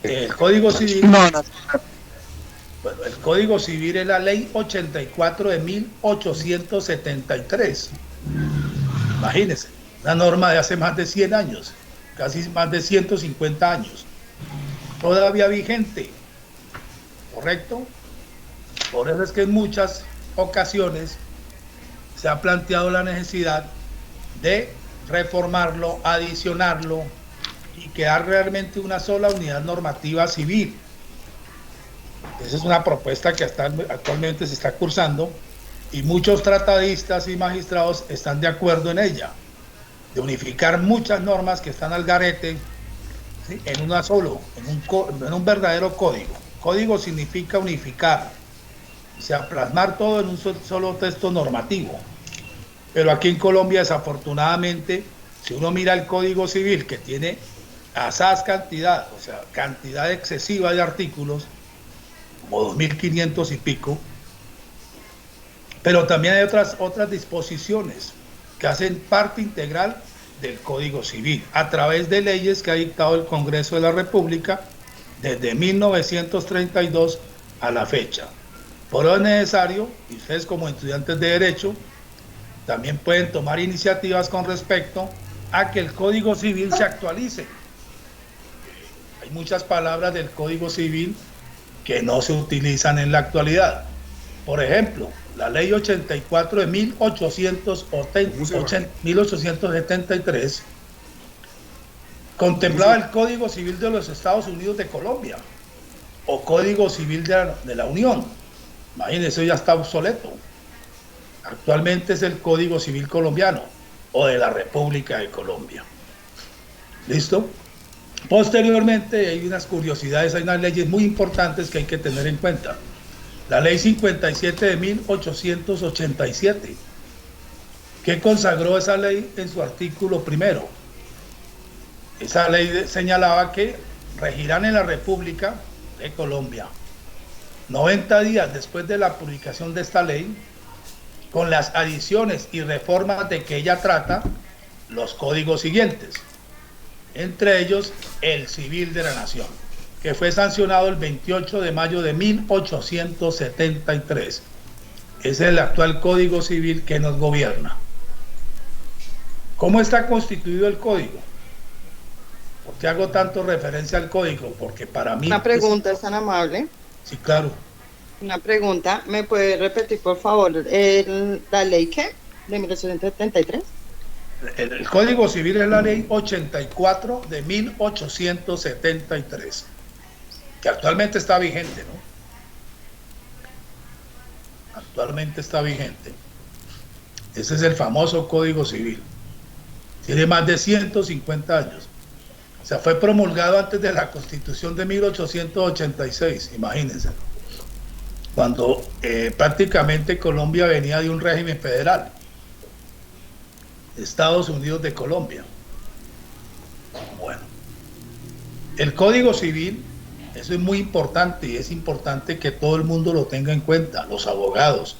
El Código Civil, No, no. bueno, el Código Civil es la ley 84 de 1873. Imagínense, una norma de hace más de 100 años, casi más de 150 años, todavía vigente, ¿correcto? Por eso es que en muchas ocasiones se ha planteado la necesidad de reformarlo, adicionarlo y crear realmente una sola unidad normativa civil. Esa es una propuesta que actualmente se está cursando y muchos tratadistas y magistrados están de acuerdo en ella, de unificar muchas normas que están al garete, ¿sí?, en una solo, en un verdadero código. Código significa unificar, o sea, plasmar todo en un solo texto normativo. Pero aquí en Colombia, desafortunadamente, si uno mira el Código Civil, que tiene asaz cantidad, o sea, cantidad excesiva de artículos, como 2.500 y pico, pero también hay otras disposiciones que hacen parte integral del Código Civil, a través de leyes que ha dictado el Congreso de la República desde 1932 a la fecha. Por lo necesario, y ustedes como estudiantes de Derecho, también pueden tomar iniciativas con respecto a que el Código Civil se actualice. Hay muchas palabras del Código Civil que no se utilizan en la actualidad. Por ejemplo, la ley 84 de 1873 contemplaba el Código Civil de los Estados Unidos de Colombia o Código Civil de la Unión. Imagínense, eso ya está obsoleto. Actualmente es el Código Civil colombiano o de la República de Colombia. ¿Listo? Posteriormente hay unas curiosidades, hay unas leyes muy importantes que hay que tener en cuenta. La ley 57 de 1887, que consagró esa ley en su artículo primero. Esa ley señalaba que regirán en la República de Colombia 90 días después de la publicación de esta ley, con las adiciones y reformas de que ella trata, los códigos siguientes, entre ellos el Civil de la Nación, que fue sancionado el 28 de mayo de 1873. Es el actual Código Civil que nos gobierna. ¿Cómo está constituido el código? ¿Por qué hago tanto referencia al código? Porque para mí... Una pregunta, es tan amable. Sí, claro. Una pregunta, ¿me puede repetir por favor la ley qué? ¿De 1873? El Código Civil es la ley 84 de 1873, que actualmente está vigente, ¿no? Actualmente está vigente. Ese es el famoso Código Civil. Tiene más de 150 años. O sea, fue promulgado antes de la Constitución de 1886, imagínense. Cuando prácticamente Colombia venía de un régimen federal. Estados Unidos de Colombia. Bueno, el Código Civil, eso es muy importante y es importante que todo el mundo lo tenga en cuenta, los abogados.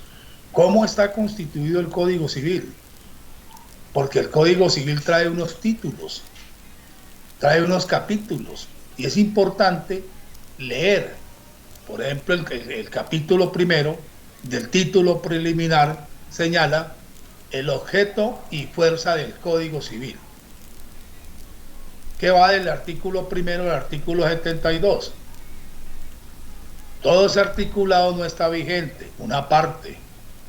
¿Cómo está constituido el Código Civil? Porque el Código Civil trae unos títulos, trae unos capítulos y es importante leer. Por ejemplo, el capítulo primero del título preliminar señala el objeto y fuerza del Código Civil, que va del artículo primero al artículo 72. Todo ese articulado no está vigente, una parte,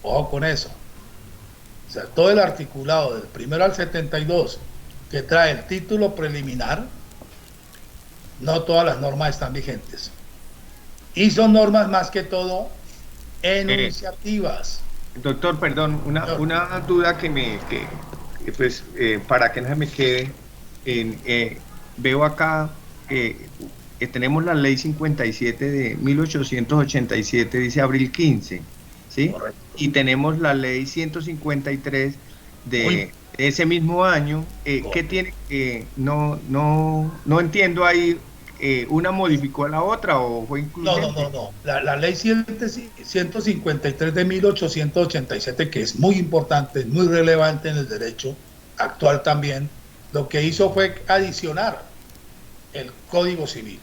ojo con eso. O sea, todo el articulado del primero al 72 que trae el título preliminar, no todas las normas están vigentes. Y son normas más que todo enunciativas. Doctor, perdón, una duda pues, para que no se me quede, veo acá, tenemos la ley 57 de 1887, dice abril 15, ¿sí? Correcto. Y tenemos la ley 153 de ese mismo año, ¿qué tiene? No entiendo ahí. ¿Una modificó a la otra o fue incluyente? No. La ley 153 de 1887, que es muy importante, muy relevante en el derecho actual también, lo que hizo fue adicionar el Código Civil.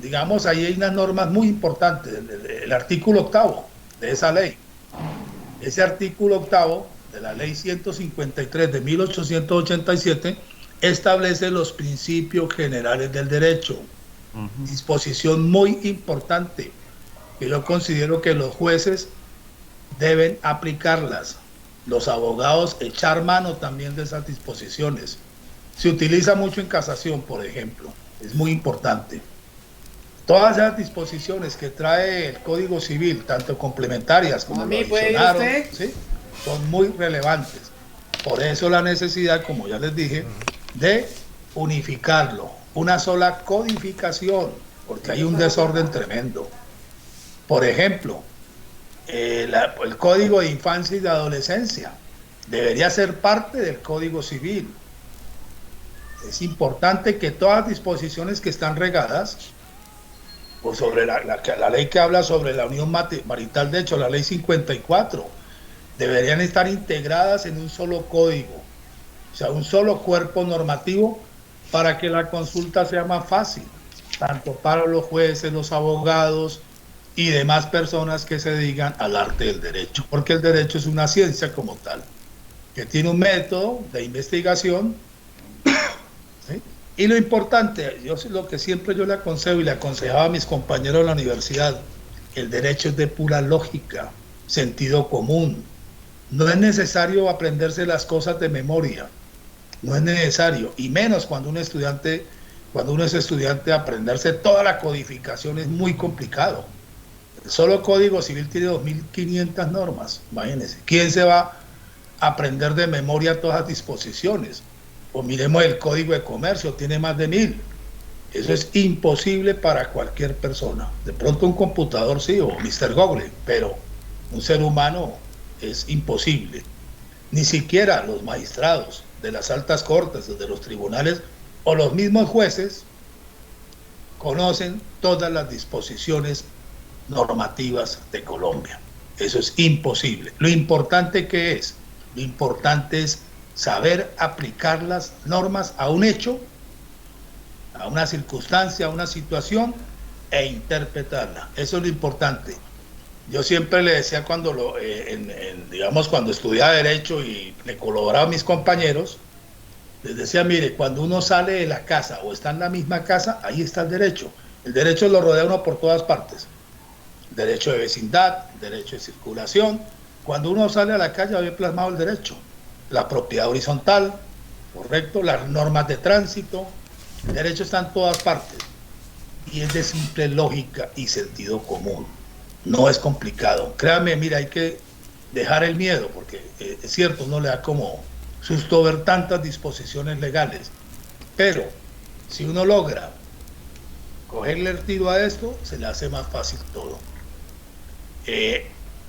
digamos, ahí hay unas normas muy importantes, el artículo 8º de esa ley. Ese artículo 8º de la ley 153 de 1887 establece los principios generales del derecho. Disposición muy importante, que yo considero que los jueces deben aplicarlas, los abogados echar mano también de esas disposiciones. Se utiliza mucho en casación, por ejemplo, es muy importante. Todas esas disposiciones que trae el Código Civil, tanto complementarias como lo adicionaron, ¿sí?, son muy relevantes. Por eso la necesidad, como ya les dije, de unificarlo, una sola codificación, porque hay un desorden tremendo. Por ejemplo, el Código de Infancia y de Adolescencia debería ser parte del Código Civil. Es importante que todas las disposiciones que están regadas, o sobre la ley que habla sobre la unión marital, de hecho, la ley 54, deberían estar integradas en un solo código, o sea, un solo cuerpo normativo, para que la consulta sea más fácil, tanto para los jueces, los abogados y demás personas que se dedican al arte del derecho, porque el derecho es una ciencia como tal, que tiene un método de investigación, ¿sí? Y lo importante, lo que siempre yo le aconsejo y le aconsejaba a mis compañeros de la universidad, el derecho es de pura lógica, sentido común. No es necesario aprenderse las cosas de memoria, no es necesario, y menos cuando uno es estudiante, aprenderse toda la codificación es muy complicado. El solo Código Civil tiene 2.500 normas, imagínense. ¿Quién se va a aprender de memoria todas las disposiciones? O miremos el Código de Comercio, tiene más de 1.000. Eso es imposible para cualquier persona. De pronto un computador sí, o Mr. Google, pero un ser humano es imposible. Ni siquiera los magistrados de las altas cortes, de los tribunales, o los mismos jueces conocen todas las disposiciones normativas de Colombia. Eso es imposible. Lo importante que es, lo importante es saber aplicar las normas a un hecho, a una circunstancia, a una situación, e interpretarla. Eso es lo importante. Yo siempre le decía cuando cuando estudiaba Derecho y le colaboraba a mis compañeros, les decía, mire, cuando uno sale de la casa o está en la misma casa, ahí está el derecho. El derecho lo rodea uno por todas partes. Derecho de vecindad, derecho de circulación. Cuando uno sale a la calle, ve plasmado el derecho. La propiedad horizontal, correcto, las normas de tránsito. El derecho está en todas partes. Y es de simple lógica y sentido común. No es complicado. Créame, mira, hay que dejar el miedo, porque es cierto, uno le da como susto ver tantas disposiciones legales. Pero si uno logra cogerle el tiro a esto, se le hace más fácil todo.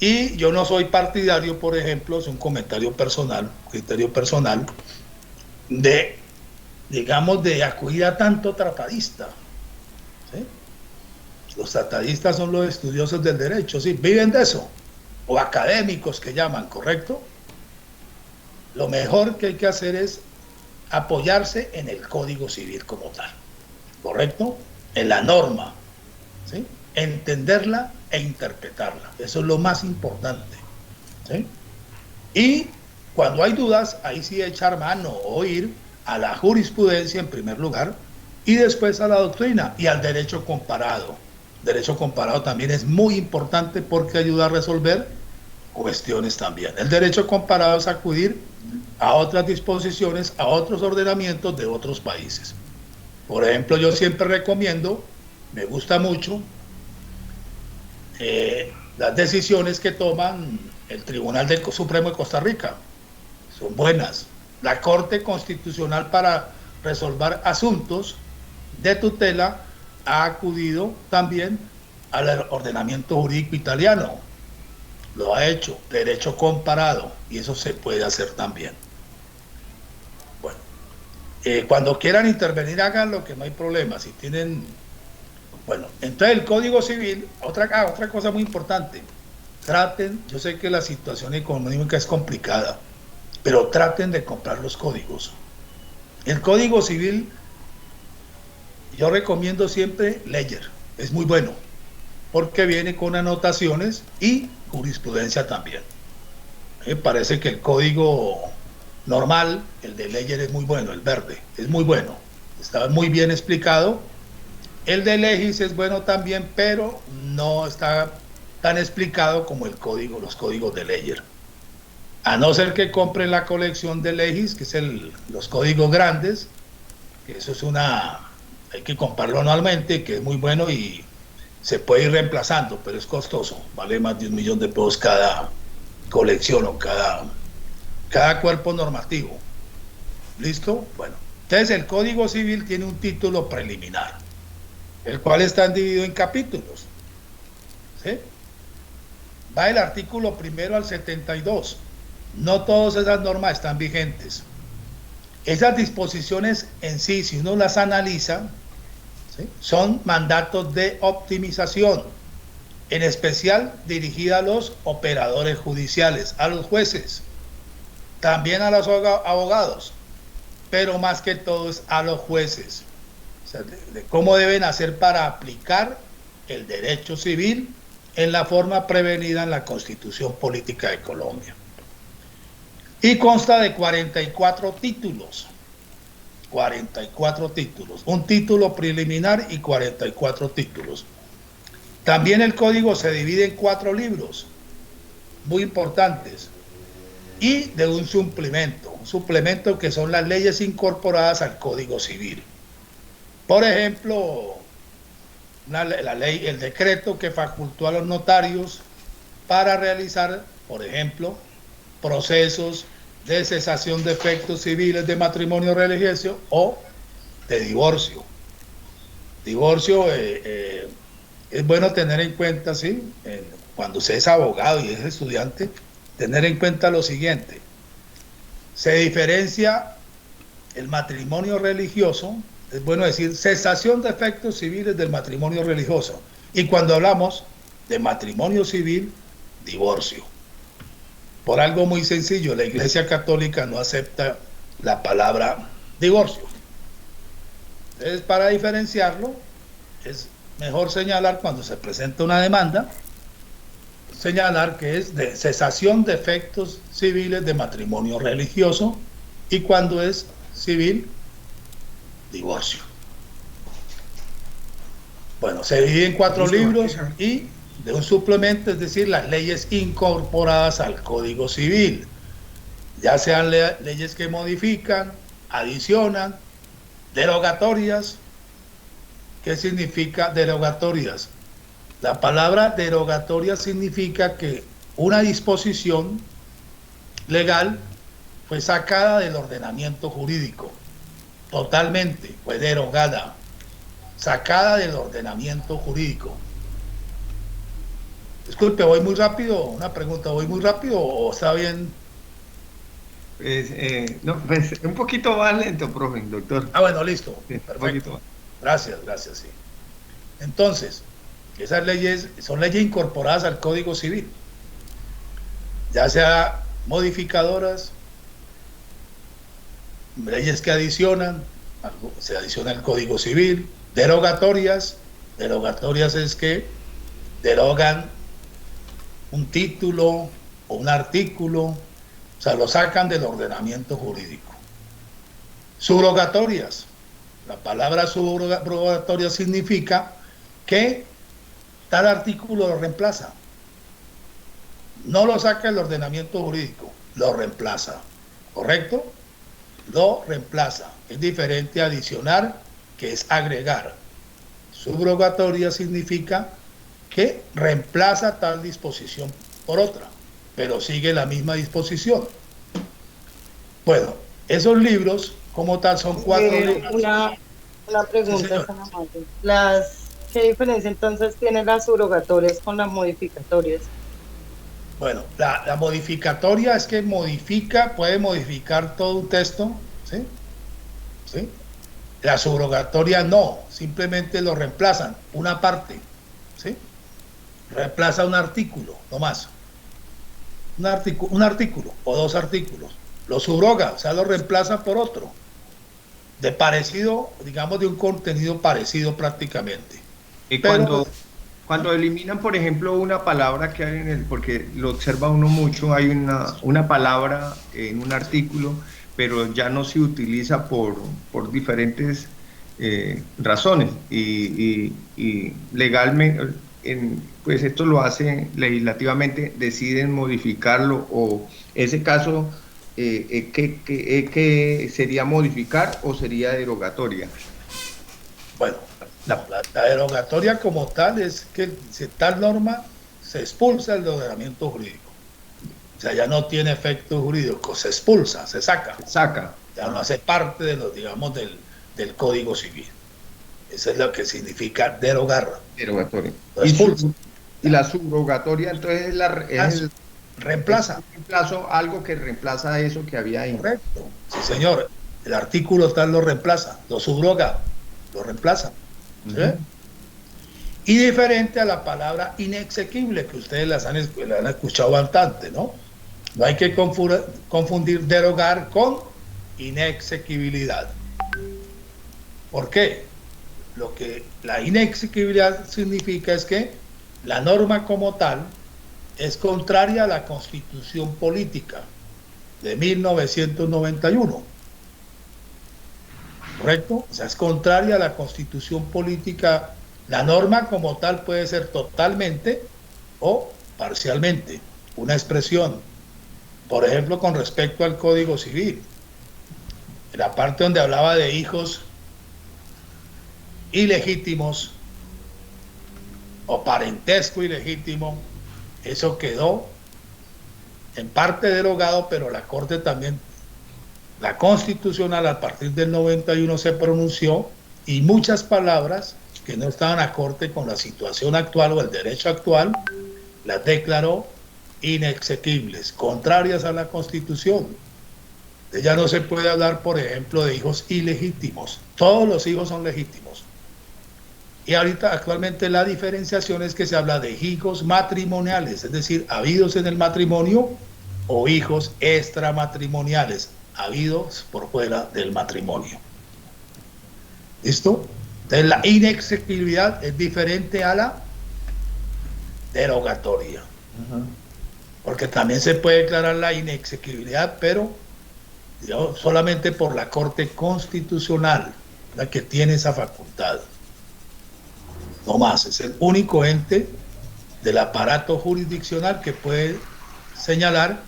Y yo no soy partidario, por ejemplo, es un comentario personal, criterio personal, de, digamos, de acudir a tanto tratadista. ¿Sí? Los tratadistas son los estudiosos del derecho, ¿sí? Viven de eso, o académicos que llaman, ¿correcto? Lo mejor que hay que hacer es apoyarse en el Código Civil como tal, ¿correcto? En la norma, ¿sí? Entenderla e interpretarla. Eso es lo más importante, ¿sí? Y cuando hay dudas, ahí sí echar mano o ir a la jurisprudencia en primer lugar y después a la doctrina y al derecho comparado. Derecho comparado también es muy importante porque ayuda a resolver cuestiones también. El derecho comparado es acudir a otras disposiciones, a otros ordenamientos de otros países. Por ejemplo, yo siempre recomiendo, me gusta mucho, las decisiones que toman el Tribunal Supremo de Costa Rica. Son buenas. La Corte Constitucional para resolver asuntos de tutela ha acudido también al ordenamiento jurídico italiano. Lo ha hecho, derecho comparado, y eso se puede hacer también. Bueno, cuando quieran intervenir, háganlo, que no hay problema. Si tienen... Bueno, entonces el Código Civil, otra cosa muy importante, traten, yo sé que la situación económica es complicada, pero traten de comprar los códigos. El Código Civil Yo recomiendo siempre Ledger, es muy bueno, porque viene con anotaciones y jurisprudencia también. Me parece que el código normal, el de Ledger es muy bueno, el verde, es muy bueno, está muy bien explicado. El de Legis es bueno también, pero no está tan explicado como el código, los códigos de Ledger. A no ser que compren la colección de Legis, que es los códigos grandes, que eso es hay que comprarlo anualmente, que es muy bueno y se puede ir reemplazando, pero es costoso, vale más de $1.000.000 cada colección o cada cuerpo normativo. ¿Listo? Bueno, entonces el Código Civil tiene un título preliminar, el cual está dividido en capítulos. ¿Sí? Va el artículo 1 al 72. No todas esas normas están vigentes. Esas disposiciones en sí, si uno las analiza, ¿sí?, son mandatos de optimización, en especial dirigida a los operadores judiciales, a los jueces, también a los abogados, pero más que todo es a los jueces. O sea, de cómo deben hacer para aplicar el derecho civil en la forma prevenida en la Constitución Política de Colombia. Y consta de 44 títulos. 44 títulos. Un título preliminar y 44 títulos. También el código se divide en 4 libros, muy importantes, y de un suplemento que son las leyes incorporadas al Código Civil. Por ejemplo, la ley, el decreto que facultó a los notarios para realizar, por ejemplo, procesos de cesación de efectos civiles de matrimonio religioso o de divorcio. Divorcio es bueno tener en cuenta, ¿sí?, cuando se es abogado y es estudiante, tener en cuenta lo siguiente. Se diferencia el matrimonio religioso, es bueno decir cesación de efectos civiles del matrimonio religioso, y cuando hablamos de matrimonio civil, divorcio. Por algo muy sencillo, la Iglesia Católica no acepta la palabra divorcio. Entonces, para diferenciarlo, es mejor señalar cuando se presenta una demanda, señalar que es de cesación de efectos civiles de matrimonio religioso, y cuando es civil, divorcio. Bueno, se divide en 4 libros y de un suplemento, es decir, las leyes incorporadas al Código Civil, ya sean leyes que modifican, adicionan, derogatorias. ¿Qué significa derogatorias? La palabra derogatoria significa que una disposición legal fue sacada del ordenamiento jurídico, totalmente, fue derogada, sacada del ordenamiento jurídico. Disculpe, ¿voy muy rápido? Una pregunta, ¿voy muy rápido o está bien? No, pues, un poquito más lento, profe, doctor. Bueno, listo. Sí, Perfecto. Gracias, sí. Entonces, esas leyes son leyes incorporadas al Código Civil, ya sea modificadoras, leyes que adicionan, se adiciona al Código Civil, derogatorias es que derogan un título o un artículo, o sea, lo sacan del ordenamiento jurídico. Subrogatorias, la palabra subrogatoria significa que tal artículo lo reemplaza, no lo saca del ordenamiento jurídico, lo reemplaza, ¿correcto? Lo reemplaza. Es diferente a adicionar, que es agregar. Subrogatoria significa que reemplaza tal disposición por otra, pero sigue la misma disposición. Bueno, esos libros como tal son 4 libros. Una pregunta, sí, ¿qué diferencia entonces tienen las subrogatorias con las modificatorias? Bueno, la modificatoria es que puede modificar todo un texto, ¿sí? ¿Sí? La subrogatoria no, simplemente lo reemplazan, una parte, ¿sí? Reemplaza un artículo, no más. Un artículo o 2 artículos. Lo subroga, o sea, lo reemplaza por otro. de parecido, digamos, de un contenido parecido prácticamente. Y cuando eliminan, por ejemplo, una palabra que hay en el, porque lo observa uno mucho, hay una palabra en un artículo, pero ya no se utiliza por diferentes razones y legalmente, pues esto lo hace legislativamente, deciden modificarlo o ese caso, ¿qué sería modificar o sería derogatoria? Bueno, la derogatoria como tal es que si tal norma se expulsa el ordenamiento jurídico. O sea, ya no tiene efecto jurídico, se expulsa, se saca. Saca. Ya no hace parte de los, digamos, del Código Civil. Eso es lo que significa derogar. Derogatoria. Y la subrogatoria, entonces reemplaza. Algo que reemplaza eso que había ahí. Correcto. Sí, señor. El artículo tal lo reemplaza, lo subroga, lo reemplaza. ¿Sí? Y diferente a la palabra inexequible, que ustedes la han escuchado bastante, ¿no? No hay que confundir derogar con inexequibilidad. ¿Por qué? Lo que la inexequibilidad significa es que la norma como tal es contraria a la Constitución Política de 1991. ¿Correcto? O sea, es contraria a la Constitución Política. La norma como tal puede ser totalmente o parcialmente una expresión. Por ejemplo, con respecto al Código Civil, en la parte donde hablaba de hijos ilegítimos o parentesco ilegítimo, eso quedó en parte derogado, pero la Corte también, la Constitucional, a partir del 91 se pronunció y muchas palabras que no estaban acorde con la situación actual o el derecho actual, las declaró inexequibles, contrarias a la Constitución. Ya no se puede hablar, por ejemplo, de hijos ilegítimos. Todos los hijos son legítimos. Y ahorita, actualmente, la diferenciación es que se habla de hijos matrimoniales, es decir, habidos en el matrimonio, o hijos extramatrimoniales, habidos por fuera del matrimonio. ¿Listo? Entonces, la inexequibilidad es diferente a la derogatoria. Porque también se puede declarar la inexequibilidad, pero digamos, solamente por la Corte Constitucional, la que tiene esa facultad. No más, es el único ente del aparato jurisdiccional que puede señalar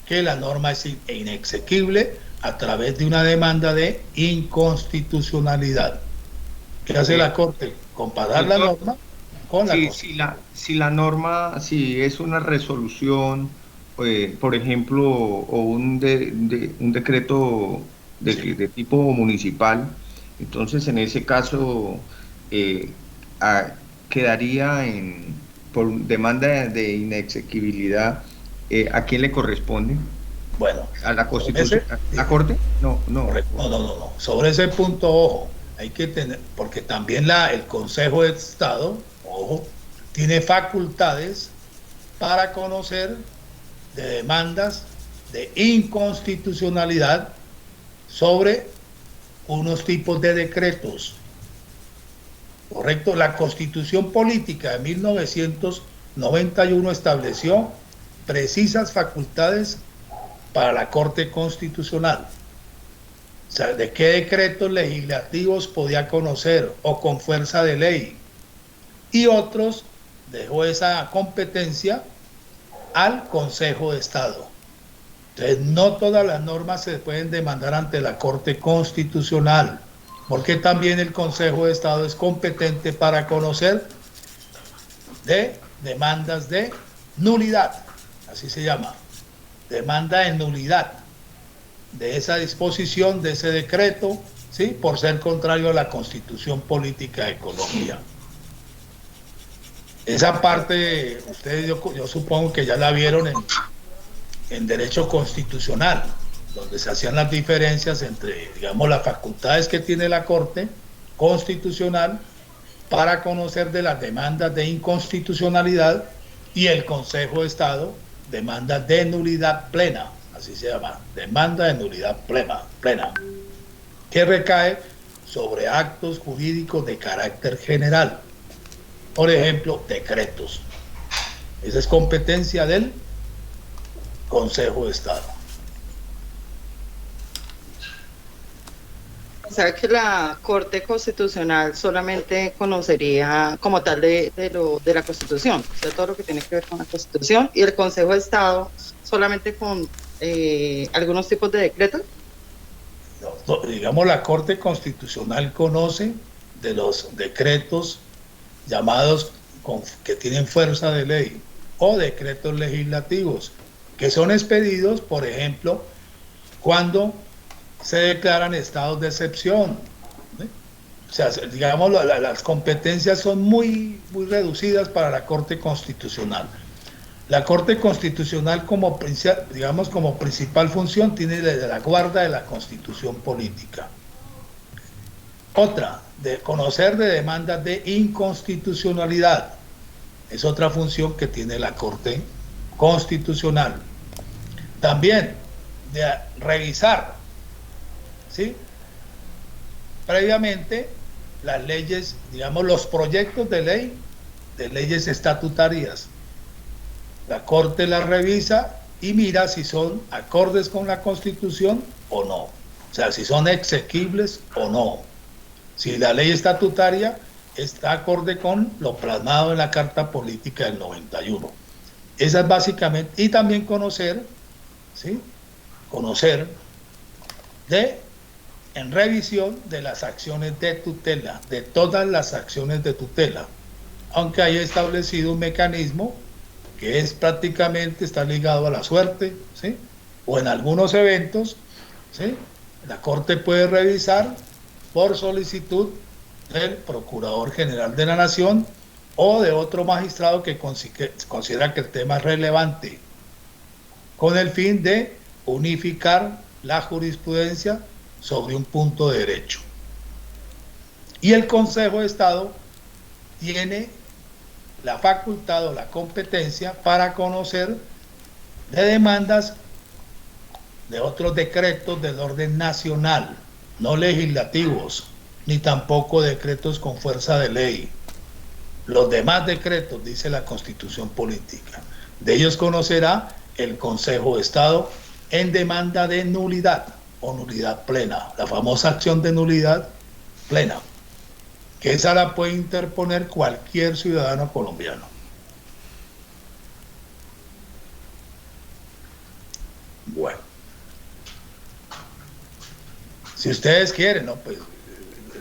que la norma es inexequible a través de una demanda de inconstitucionalidad. ¿Qué hace la Corte? Comparar la norma con la Constitución. Si la norma, si es una resolución, por ejemplo, o un decreto de tipo municipal, entonces en ese caso quedaría por demanda de inexequibilidad. ¿A quién le corresponde? Bueno, ¿a la Constitución? ¿A la Corte? No. No. Sobre ese punto, ojo, hay que tener, porque también el Consejo de Estado, ojo, tiene facultades para conocer de demandas de inconstitucionalidad sobre unos tipos de decretos. ¿Correcto? La Constitución Política de 1991 estableció precisas facultades para la Corte Constitucional. O sea, de qué decretos legislativos podía conocer o con fuerza de ley. Y otros dejó esa competencia al Consejo de Estado. Entonces, no todas las normas se pueden demandar ante la Corte Constitucional, porque también el Consejo de Estado es competente para conocer de demandas de nulidad, así se llama, demanda de nulidad de esa disposición, de ese decreto, ¿sí? Por ser contrario a la Constitución Política de Colombia. Esa parte, ustedes yo supongo que ya la vieron en derecho constitucional, donde se hacían las diferencias entre, digamos, las facultades que tiene la Corte Constitucional para conocer de las demandas de inconstitucionalidad y el Consejo de Estado, demanda de nulidad plena, así se llama, demanda de nulidad plena. que recae sobre actos jurídicos de carácter general. Por ejemplo, decretos. Esa es competencia del Consejo de Estado. O sea que la Corte Constitucional solamente conocería como tal de la Constitución, o sea, todo lo que tiene que ver con la Constitución, y el Consejo de Estado solamente con algunos tipos de decretos. No, digamos, la Corte Constitucional conoce de los decretos llamados que tienen fuerza de ley o decretos legislativos que son expedidos, por ejemplo, cuando se declaran estados de excepción. O sea, digamos, las competencias son muy reducidas para la Corte Constitucional. La Corte Constitucional, como principal función, tiene la guarda de la Constitución política. Otra, de conocer de demandas de inconstitucionalidad. Es otra función que tiene la Corte Constitucional. También de revisar, ¿sí?, previamente las leyes, digamos, los proyectos de ley, de leyes estatutarias. La Corte las revisa y mira si son acordes con la Constitución o no. O sea, si son exequibles o no. Si la ley estatutaria está acorde con lo plasmado en la Carta Política del 91. Esa es básicamente, y también conocer, ¿sí?, conocer en revisión de las acciones de tutela, de todas las acciones de tutela, aunque haya establecido un mecanismo que es prácticamente, está ligado a la suerte, ¿sí?, o en algunos eventos, ¿sí?, la Corte puede revisar por solicitud del Procurador General de la Nación o de otro magistrado que considera que el tema es relevante, con el fin de unificar la jurisprudencia sobre un punto de derecho. Y el Consejo de Estado tiene la facultad o la competencia para conocer de demandas de otros decretos del orden nacional, no legislativos, ni tampoco decretos con fuerza de ley. Los demás decretos, dice la Constitución Política, de ellos conocerá el Consejo de Estado en demanda de nulidad o nulidad plena, la famosa acción de nulidad plena, que esa la puede interponer cualquier ciudadano colombiano. Bueno, si ustedes quieren, ¿no?, pues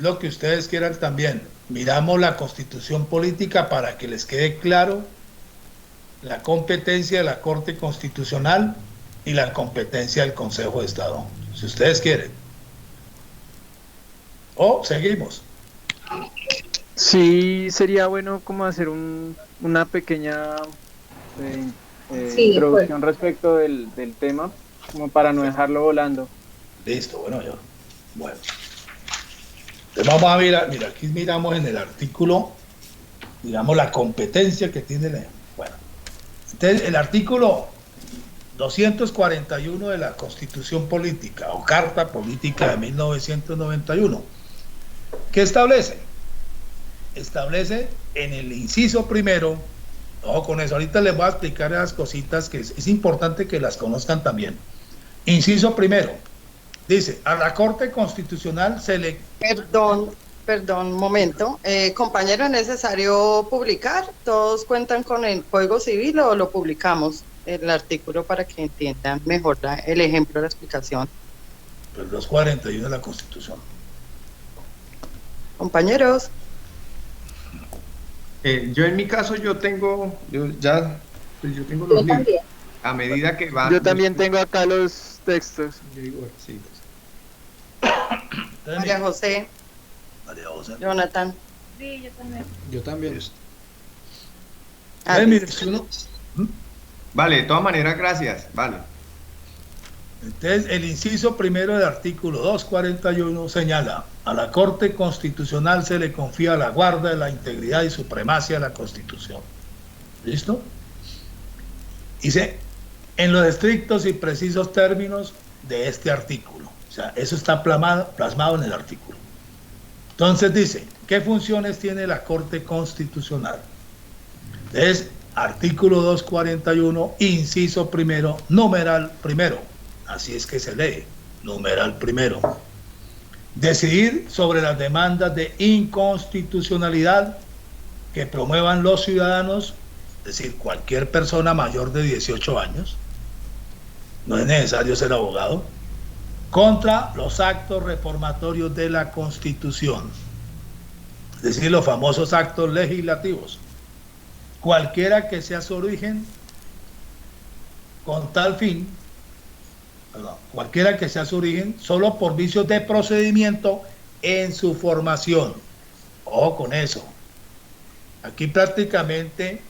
lo que ustedes quieran también. Miramos la Constitución Política para que les quede claro la competencia de la Corte Constitucional y la competencia del Consejo de Estado, si ustedes quieren. O seguimos. Sí, sería bueno como hacer una pequeña introducción respecto del tema, como para no dejarlo volando. Listo, bueno, yo. Bueno. Entonces vamos a mirar, mira, aquí miramos en el artículo, digamos, la competencia que tiene bueno. Entonces, el artículo 241 de la Constitución Política o Carta Política de 1991, ¿qué establece? Establece en el inciso primero, ojo con eso, ahorita les voy a explicar esas cositas que es importante que las conozcan también. Inciso primero, dice, a la Corte Constitucional se le... Perdón, un momento. Compañero, ¿es necesario publicar? ¿Todos cuentan con el Código Civil o lo publicamos, el artículo, para que entiendan mejor el ejemplo de la explicación? Pues 241 de la Constitución. Compañeros. Yo en mi caso, yo tengo los libros. A medida que va... Yo también tengo acá los textos. Sí. María José. María José. Jonathan. Sí, yo también. Yo también. Mire, si uno... Vale, de todas maneras, gracias. Vale. Entonces, el inciso primero del artículo 241 señala: a la Corte Constitucional se le confía la guarda de la integridad y supremacia de la Constitución. ¿Listo? Dice, en los estrictos y precisos términos de este artículo, sea, eso está plasmado en el artículo. Entonces dice, ¿qué funciones tiene la Corte Constitucional? Es artículo 241, inciso primero, numeral primero. Así es que se lee, numeral primero. Decidir sobre las demandas de inconstitucionalidad que promuevan los ciudadanos, es decir, cualquier persona mayor de 18 años, no es necesario ser abogado, contra los actos reformatorios de la Constitución, es decir, los famosos actos legislativos, cualquiera que sea su origen, con tal fin, cualquiera que sea su origen, solo por vicios de procedimiento en su formación. Ojo con eso. Aquí prácticamente,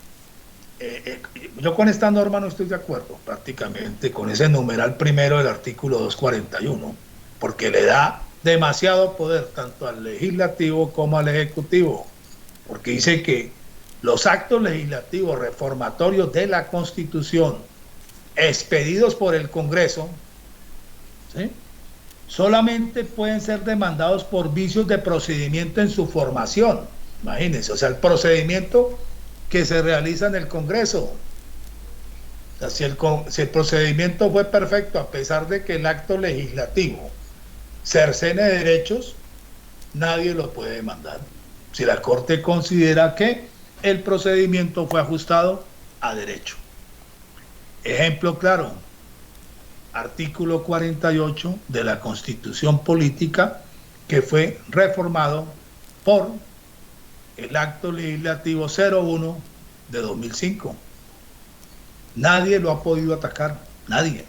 yo con esta norma no estoy de acuerdo, prácticamente con ese numeral primero del artículo 241, porque le da demasiado poder tanto al legislativo como al ejecutivo, porque dice que los actos legislativos reformatorios de la Constitución expedidos por el Congreso, ¿sí?, solamente pueden ser demandados por vicios de procedimiento en su formación. Imagínense, o sea, el procedimiento que se realiza en el Congreso. O sea, si el procedimiento fue perfecto, a pesar de que el acto legislativo cercene derechos, nadie lo puede demandar. Si la Corte considera que el procedimiento fue ajustado a derecho. Ejemplo claro, artículo 48 de la Constitución Política, que fue reformado por el acto legislativo 01 de 2005. Nadie lo ha podido atacar, nadie.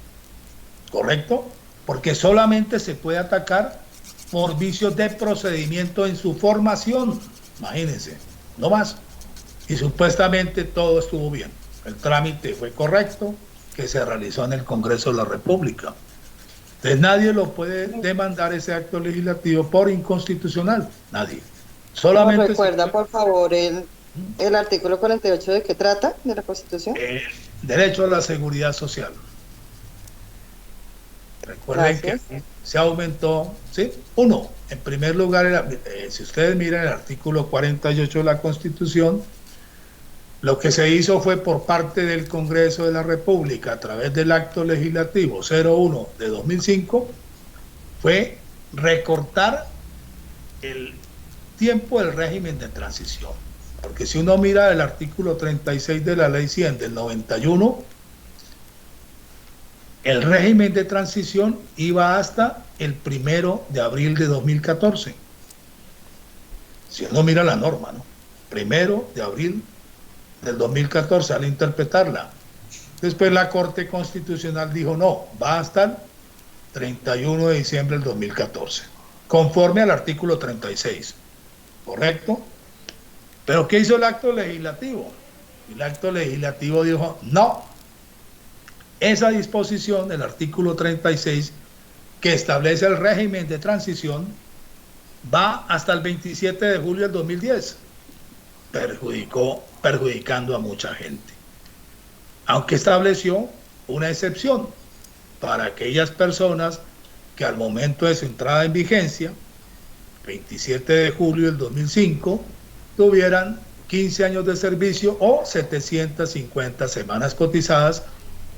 ¿Correcto? Porque solamente se puede atacar por vicios de procedimiento en su formación. Imagínense, no más. Y supuestamente todo estuvo bien. El trámite fue correcto, que se realizó en el Congreso de la República. Entonces nadie lo puede demandar ese acto legislativo por inconstitucional. Nadie. Solamente recuerda, por favor, el artículo 48 de qué trata, de la Constitución. Derecho a la seguridad social. Recuerden que se aumentó, ¿sí? Uno, en primer lugar, si ustedes miran el artículo 48 de la Constitución, lo que se hizo fue por parte del Congreso de la República, a través del acto legislativo 01 de 2005, fue recortar el tiempo del régimen de transición. Porque si uno mira el artículo 36 de la Ley 100 del 91, el régimen de transición iba hasta el 1 de abril de 2014. Si uno mira la norma, ¿no? 1 de abril del 2014, al interpretarla. Después la Corte Constitucional dijo no, va hasta el 31 de diciembre del 2014, conforme al artículo 36. ¿Correcto? Pero ¿qué hizo el acto legislativo? El acto legislativo dijo no, esa disposición del artículo 36 que establece el régimen de transición va hasta el 27 de julio del 2010, perjudicando a mucha gente. Aunque estableció una excepción para aquellas personas que al momento de su entrada en vigencia, 27 de julio del 2005, tuvieran 15 años de servicio o 750 semanas cotizadas,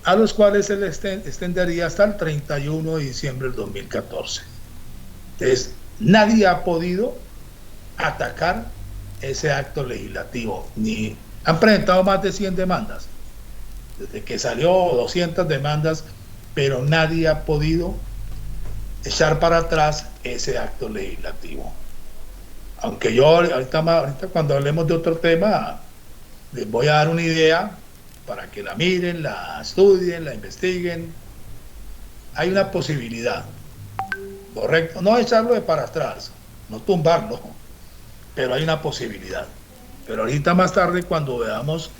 a los cuales se les extendería hasta el 31 de diciembre del 2014. Entonces, nadie ha podido atacar ese acto legislativo, ni han presentado más de 100 demandas, desde que salió 200 demandas, pero nadie ha podido echar para atrás ese acto legislativo. Aunque yo ahorita cuando hablemos de otro tema, les voy a dar una idea para que la miren, la estudien, la investiguen. Hay una posibilidad, correcto, no echarlo de para atrás, no tumbarlo, pero hay una posibilidad. Pero ahorita más tarde, cuando veamos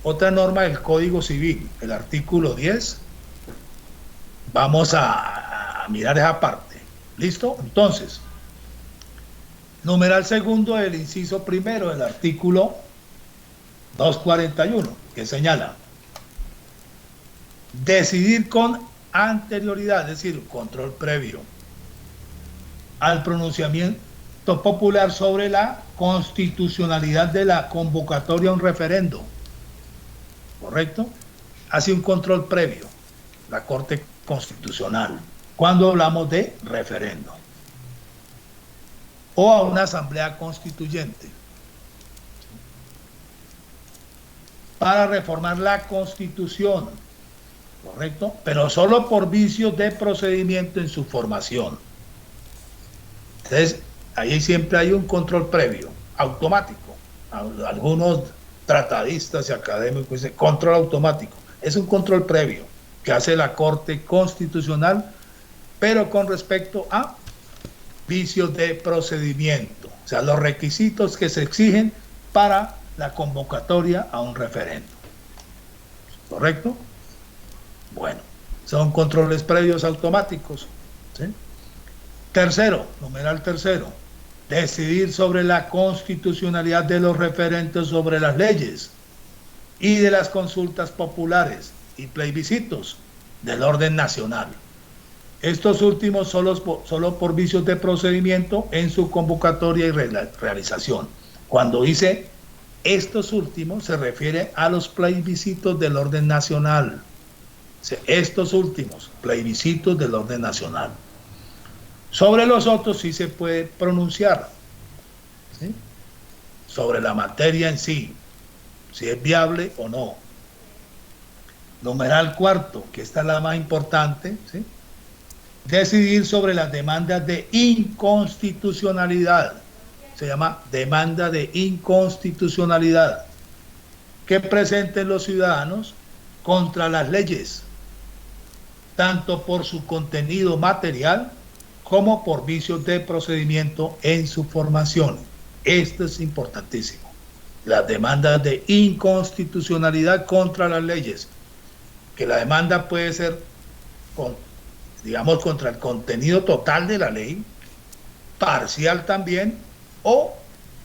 otra norma del Código Civil, el artículo 10, vamos a mirar esa parte. ¿Listo? Entonces, numeral segundo del inciso primero del artículo 241, que señala decidir con anterioridad, es decir, control previo, al pronunciamiento popular sobre la constitucionalidad de la convocatoria a un referendo. ¿Correcto? Hace un control previo, la Corte Constitucional, cuando hablamos de referendo. O a una asamblea constituyente. Para reformar la Constitución. ¿Correcto? Pero solo por vicios de procedimiento en su formación. Entonces, ahí siempre hay un control previo, automático. Algunos tratadistas y académicos dicen control automático. Es un control previo que hace la Corte Constitucional, pero con respecto a vicios de procedimiento. O sea, los requisitos que se exigen para la convocatoria a un referendo. ¿Correcto? Bueno, son controles previos automáticos. ¿Sí? Tercero, numeral tercero, decidir sobre la constitucionalidad de los referentes sobre las leyes y de las consultas populares y plebiscitos del orden nacional. Estos últimos solo por vicios de procedimiento en su convocatoria y realización. Cuando dice estos últimos, se refiere a los plebiscitos del orden nacional. Estos últimos, plebiscitos del orden nacional. Sobre los otros sí se puede pronunciar, ¿sí? Sobre la materia en sí, si es viable o no. Numeral cuarto, que esta es la más importante, ¿sí? Decidir sobre las demandas de inconstitucionalidad. Se llama demanda de inconstitucionalidad que presenten los ciudadanos contra las leyes, tanto por su contenido material como por vicios de procedimiento en su formación. Esto es importantísimo. Las demandas de inconstitucionalidad contra las leyes, que la demanda puede ser, digamos, contra el contenido total de la ley, parcial también, o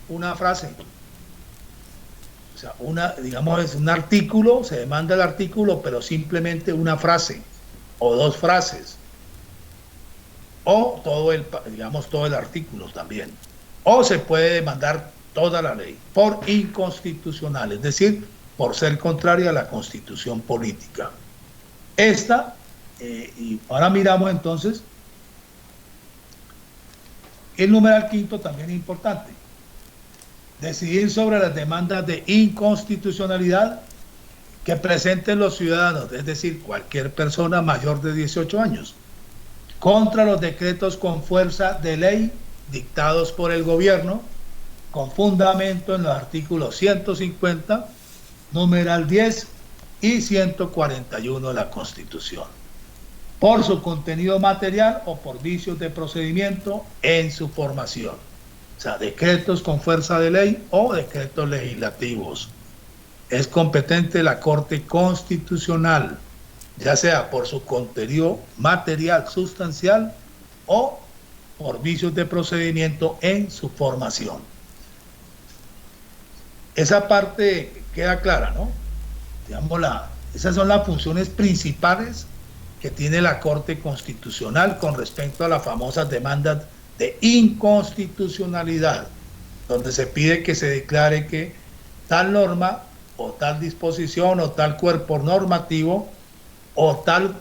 una frase. O sea, digamos, es un artículo, se demanda el artículo, pero simplemente una frase, o dos frases, o todo el artículo también, o se puede demandar toda la ley por inconstitucional, es decir, por ser contraria a la Constitución política. Y ahora miramos entonces el numeral quinto, también es importante. Decidir sobre las demandas de inconstitucionalidad que presenten los ciudadanos, es decir, cualquier persona mayor de 18 años, contra los decretos con fuerza de ley dictados por el gobierno, con fundamento en los artículos 150, numeral 10 y 141 de la Constitución, por su contenido material o por vicios de procedimiento en su formación. O sea, decretos con fuerza de ley o decretos legislativos. Es competente la Corte Constitucional, ya sea por su contenido material sustancial o por vicios de procedimiento en su formación. Esa parte queda clara, ¿no? Digamos, esas son las funciones principales que tiene la Corte Constitucional con respecto a las famosas demandas de inconstitucionalidad, donde se pide que se declare que tal norma o tal disposición o tal cuerpo normativo o tal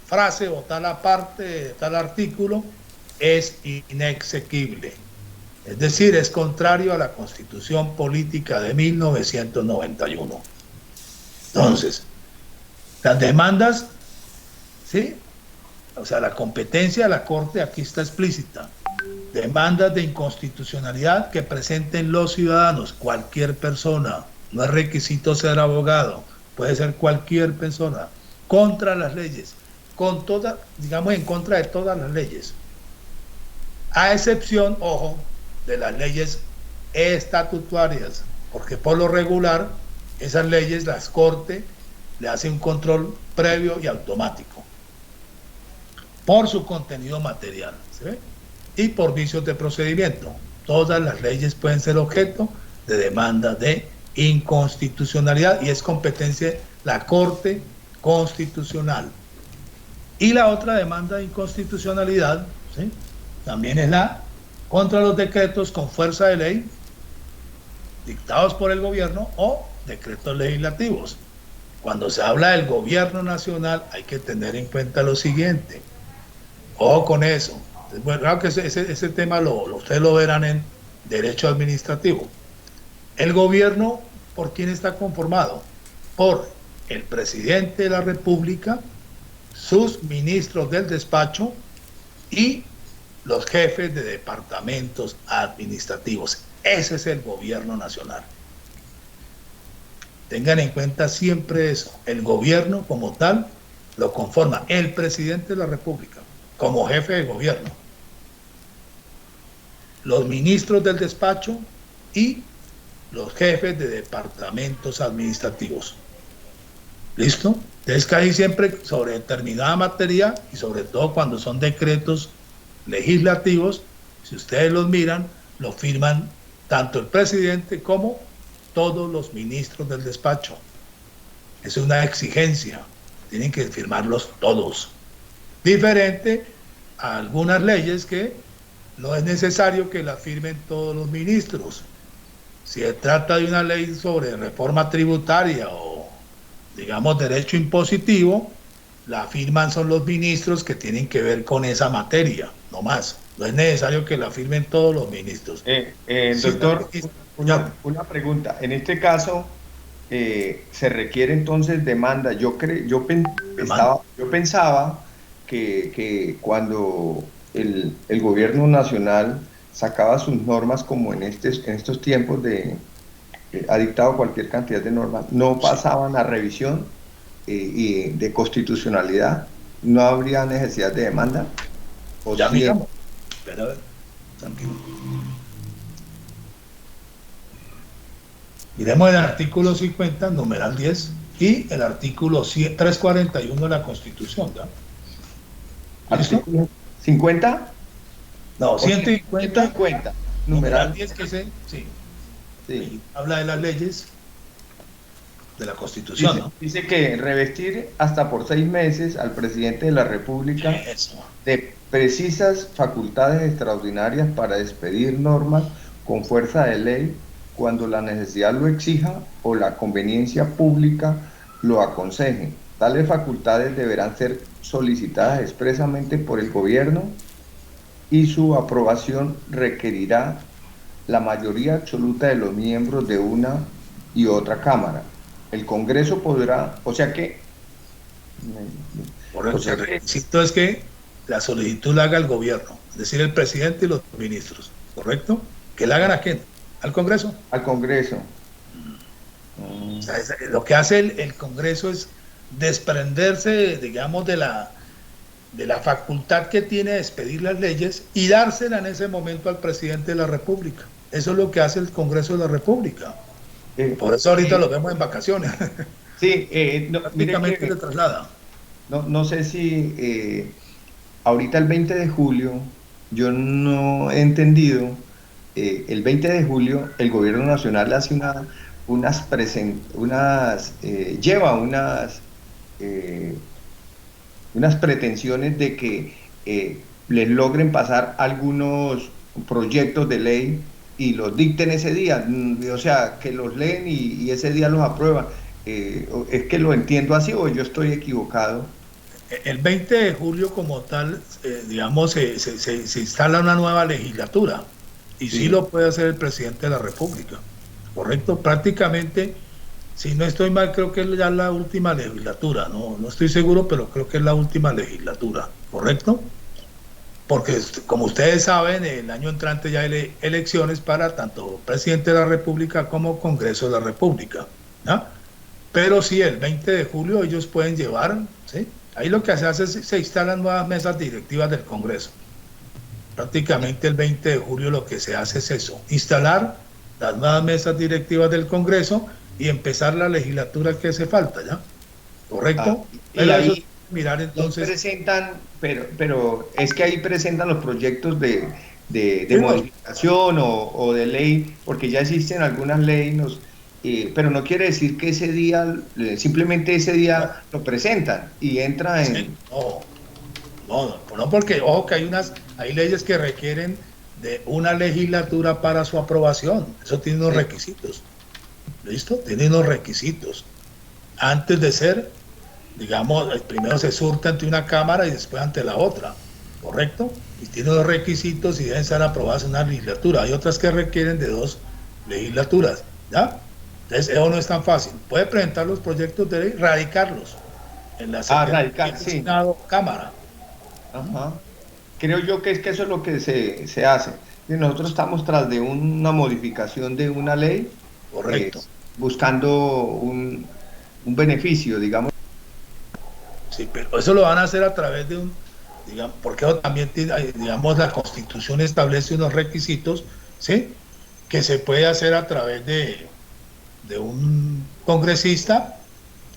frase o tal aparte de tal artículo es inexequible. Es decir, es contrario a la Constitución Política de 1991. Entonces, las demandas, ¿sí? O sea, la competencia de la Corte aquí está explícita. Demandas de inconstitucionalidad que presenten los ciudadanos, cualquier persona, no es requisito ser abogado, puede ser cualquier persona, contra las leyes, digamos, en contra de todas las leyes, a excepción, ojo, de las leyes estatutarias, porque por lo regular esas leyes las Cortes le hacen un control previo y automático por su contenido material, ¿sí ve? Y por vicios de procedimiento. Todas las leyes pueden ser objeto de demanda de inconstitucionalidad y es competencia de la Corte Constitucional. Y la otra demanda de inconstitucionalidad, ¿sí?, también es la contra los decretos con fuerza de ley dictados por el gobierno o decretos legislativos. Cuando se habla del gobierno nacional hay que tener en cuenta lo siguiente. Ojo con eso. Bueno, claro que ese tema ustedes lo verán en derecho administrativo. El gobierno, ¿por quién está conformado? Por el presidente de la República, sus ministros del despacho y los jefes de departamentos administrativos. Ese es el gobierno nacional. Tengan en cuenta siempre eso. El gobierno como tal lo conforma el presidente de la República como jefe de gobierno, los ministros del despacho y los jefes de departamentos administrativos. ¿Listo? Entonces casi siempre sobre determinada materia y sobre todo cuando son decretos legislativos, si ustedes los miran, lo firman tanto el presidente como todos los ministros del despacho. Es una exigencia, tienen que firmarlos todos. Diferente a algunas leyes que no es necesario que las firmen todos los ministros. Si se trata de una ley sobre reforma tributaria o, digamos, derecho impositivo, la firman son los ministros que tienen que ver con esa materia, no más. No es necesario que la firmen todos los ministros. Doctor, una pregunta. En este caso, ¿se requiere entonces demanda? Yo pensaba que cuando el gobierno nacional sacaba sus normas, como en estos tiempos ha dictado cualquier cantidad de normas, no pasaban a revisión y de constitucionalidad, no habría necesidad de demanda. ¿O ya miramos? Pero a ver, tranquilo. Miremos el artículo 50, numeral 10, y el artículo 341 de la Constitución, ¿ya? ¿Artículo 50? No, 150, numeral 10, que sí. Habla de las leyes de la Constitución, dice que revestir hasta por 6 meses al presidente de la República de precisas facultades extraordinarias para expedir normas con fuerza de ley cuando la necesidad lo exija o la conveniencia pública lo aconseje. Tales facultades deberán ser solicitadas expresamente por el gobierno y su aprobación requerirá la mayoría absoluta de los miembros de una y otra cámara. El Congreso podrá, el requisito es que la solicitud la haga el gobierno, es decir, el presidente y los ministros, ¿correcto? ¿Que la hagan a quién? ¿Al Congreso? Al Congreso. O sea, lo que hace el Congreso es desprenderse, digamos, de la facultad que tiene de expedir las leyes y dársela en ese momento al presidente de la República. Eso es lo que hace el Congreso de la República. Por eso ahorita lo vemos en vacaciones. Sí, prácticamente se traslada. No sé si ahorita el 20 de julio, yo no he entendido, el 20 de julio el gobierno nacional hace lleva unas pretensiones de que les logren pasar algunos proyectos de ley y los dicten ese día, o sea, que los leen y ese día los aprueban. ¿Es que lo entiendo así o yo estoy equivocado? El 20 de julio como tal, digamos, se instala una nueva legislatura y sí lo puede hacer el presidente de la República, ¿correcto? Prácticamente, si no estoy mal, creo que es ya la última legislatura, no estoy seguro, pero creo que es la última legislatura, ¿correcto? Porque como ustedes saben, el año entrante ya hay elecciones para tanto presidente de la República como Congreso de la República, ¿no? Pero sí, el 20 de julio ellos pueden llevar, ¿sí? Ahí lo que se hace es se instalan nuevas mesas directivas del Congreso. Prácticamente el 20 de julio lo que se hace es eso, instalar las nuevas mesas directivas del Congreso y empezar la legislatura que hace falta, ¿ya? ¿Correcto? Y ahí mirar entonces presentan, pero es que ahí presentan los proyectos de modificación o de ley, porque ya existen algunas leyes, pero no quiere decir que ese día, simplemente ese día lo presentan y entra en... No, porque, ojo, que hay leyes que requieren de una legislatura para su aprobación. Eso tiene unos requisitos. ¿Listo? Tiene unos requisitos. Antes de ser, digamos, primero se surta ante una cámara y después ante la otra. ¿Correcto? Y tiene unos requisitos y deben ser aprobadas en una legislatura. Hay otras que requieren de 2 legislaturas. ¿Ya? Entonces, eso no es tan fácil. Puede presentar los proyectos de ley, radicarlos en la Senado, Cámara. Ajá. Creo yo que eso es lo que se hace. Y nosotros estamos tras de una modificación de una ley. Correcto. Buscando un beneficio, digamos. Sí, pero eso lo van a hacer a través de digamos, porque también tiene, digamos, la Constitución establece unos requisitos, ¿sí? Que se puede hacer a través de un congresista,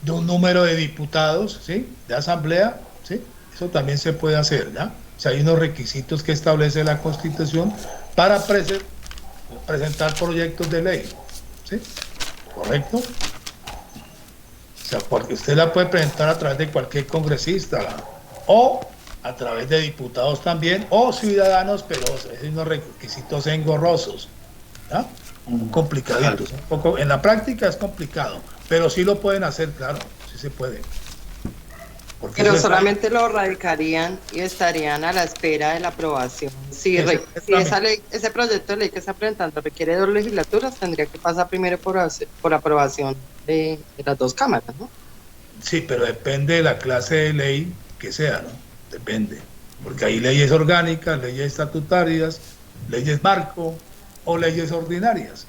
de un número de diputados, ¿sí? De asamblea, ¿sí? Eso también se puede hacer, ¿ya? O sea, hay unos requisitos que establece la Constitución para presentar proyectos de ley, ¿sí? ¿Correcto? O sea, porque usted la puede presentar a través de cualquier congresista o a través de diputados también o ciudadanos, pero hay unos requisitos engorrosos, ¿ya? Complicaditos. Un poco, en la práctica es complicado, pero sí lo pueden hacer, claro, sí se puede. Porque pero solamente lo radicarían y estarían a la espera de la aprobación. Si ese proyecto de ley que está presentando requiere 2 legislaturas, tendría que pasar primero por aprobación de las 2 cámaras, ¿no? Sí, pero depende de la clase de ley que sea, ¿no? Depende. Porque hay leyes orgánicas, leyes estatutarias, leyes marco o leyes ordinarias.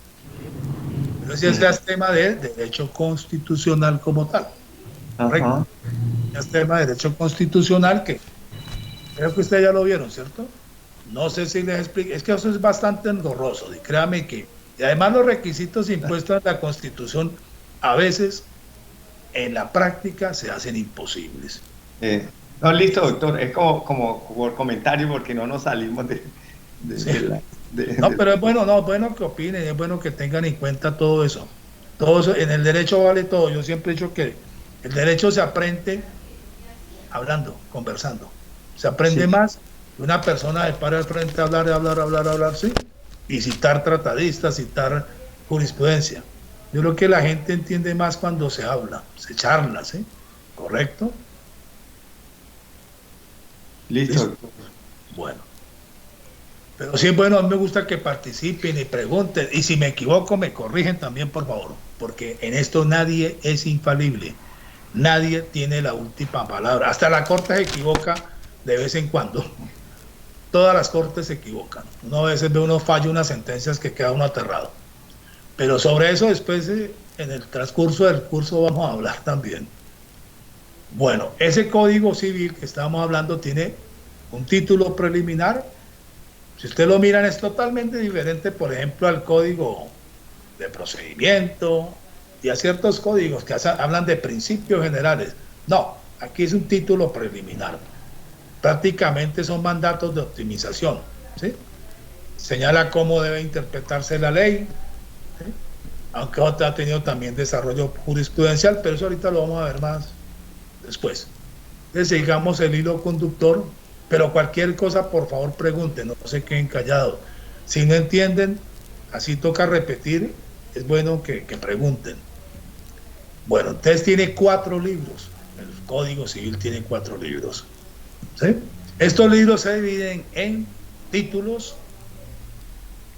Pero ese es tema de derecho constitucional como tal. Correcto. Es tema de derecho constitucional que creo que ustedes ya lo vieron, ¿cierto? No sé si les explico, es que eso es bastante engorroso, y créame que, y además los requisitos impuestos en la Constitución a veces en la práctica se hacen imposibles. No, listo, doctor, es como por comentario porque no nos salimos no, pero es bueno que opinen, es bueno que tengan en cuenta todo eso. Todo eso, en el derecho vale todo. Yo siempre he dicho que el derecho se aprende hablando, conversando. Se aprende más que una persona de para al frente a hablar, sí, y citar tratadistas, citar jurisprudencia. Yo creo que la gente entiende más cuando se habla, se charla, ¿sí? ¿Correcto? Listo. Bueno. Pero sí, bueno, a mí me gusta que participen y pregunten, y si me equivoco me corrigen también, por favor, porque en esto nadie es infalible. Nadie tiene la última palabra. Hasta la corte se equivoca de vez en cuando. Todas las cortes se equivocan. Uno a veces ve unos fallos, unas sentencias que queda uno aterrado. Pero sobre eso después, en el transcurso del curso, vamos a hablar también. Bueno, ese Código Civil que estábamos hablando tiene un título preliminar. Si usted lo miran, es totalmente diferente, por ejemplo, al Código de Procedimiento y a ciertos códigos que hablan de principios generales. No, aquí es un título preliminar. Prácticamente son mandatos de optimización, ¿sí? Señala cómo debe interpretarse la ley, ¿sí? Aunque otra ha tenido también desarrollo jurisprudencial, pero eso ahorita lo vamos a ver más después. Entonces, sigamos el hilo conductor, pero cualquier cosa, por favor, pregunten, no se queden callados. Si no entienden, así toca repetir, es bueno que pregunten. Bueno, entonces tiene 4 libros. El Código Civil tiene 4 libros. ¿Sí? Estos libros se dividen en títulos,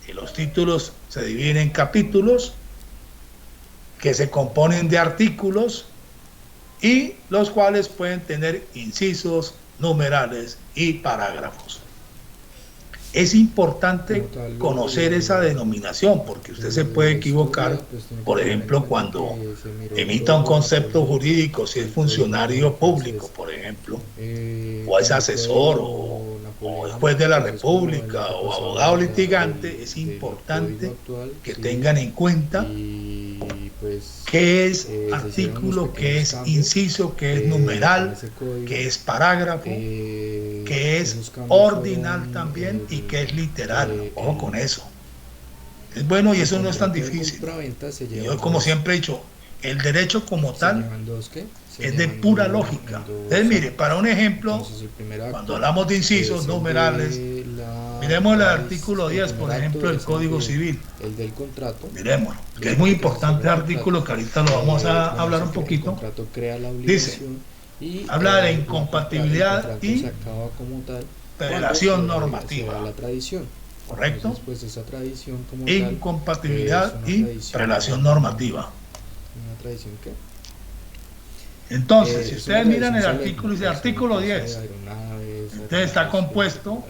y los títulos se dividen en capítulos, que se componen de artículos, y los cuales pueden tener incisos, numerales y parágrafos. Es importante conocer esa denominación, porque usted se puede equivocar, por ejemplo, cuando emita un concepto jurídico, si es funcionario público, por ejemplo, o es asesor, o juez de la República, o abogado litigante. Es importante que tengan en cuenta qué es artículo, qué es inciso, qué es numeral, qué es parágrafo, qué es ordinal también y qué es literal. Ojo con eso. Es bueno y eso no es tan difícil. Yo, como siempre he dicho, el derecho como tal llevan dos, ¿qué? Se es de llevan pura dos- lógica. dos- Entonces, mire, para un ejemplo, entonces, el primer acto cuando hablamos de incisos es el numerales, de la- miremos el es- artículo 10, por primer ejemplo, acto del es Código de- Civil. el del contrato. Miremoslo, que es muy importante el artículo, que ahorita lo vamos a hablar un El poquito. contrato crea la Dice, obligación y habla de el incompatibilidad contrato y se acaba como tal relación cuando se da normativa, la tradición. ¿correcto? Entonces, pues esa tradición como Incompatibilidad tal es una y tradición, relación normativa. ¿una tradición qué? Entonces, si Es ustedes una miran el tradición artículo, dice solemne, artículo de 10, aeronaves, entonces está compuesto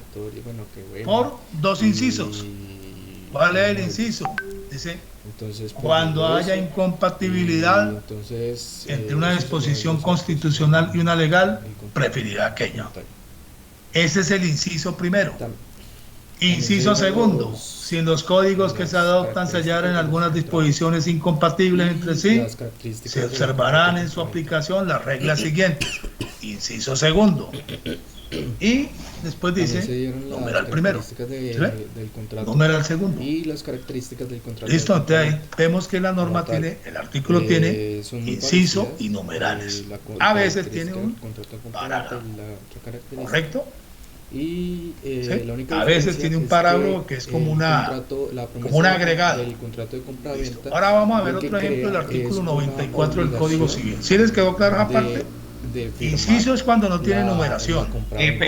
bueno, qué bueno. por dos incisos. Y- ¿Cuál es el y- inciso? Dice, Entonces, pues, cuando digo haya eso, incompatibilidad y entonces, entre una eso disposición sería constitucional y una legal, el contrato preferirá aquella. como tal. Ese es el inciso primero. Tam- Inciso También segundo, los- si en los códigos que se adoptan se hallaran algunas disposiciones incompatibles entre sí, las características se del observarán contrato en su como tal. aplicación las reglas siguientes. Inciso segundo. Y después También se dice, dieron las numeral primero. características ¿Sí ve? del contrato Numeral segundo. y las características del contrato. Listo, del entonces ahí contrato. vemos que la norma Como tal, tiene, el artículo tiene son muy inciso parecidas. y numerales. La A veces tiene característica un del contrato de parágrafo. compraventa y la otra característica. ¿Correcto? Y ¿Sí? la única A veces diferencia tiene un es parágrafo que es como el una- contrato, la promesa como un agregado. del contrato de compraventa. Listo. Ahora vamos a ver lo que otro ejemplo del crea artículo es una 94 del Código obligación Civil. ¿Sí les quedó claro esa de- parte? de firmar Inciso es cuando no tiene la numeración. compraventa.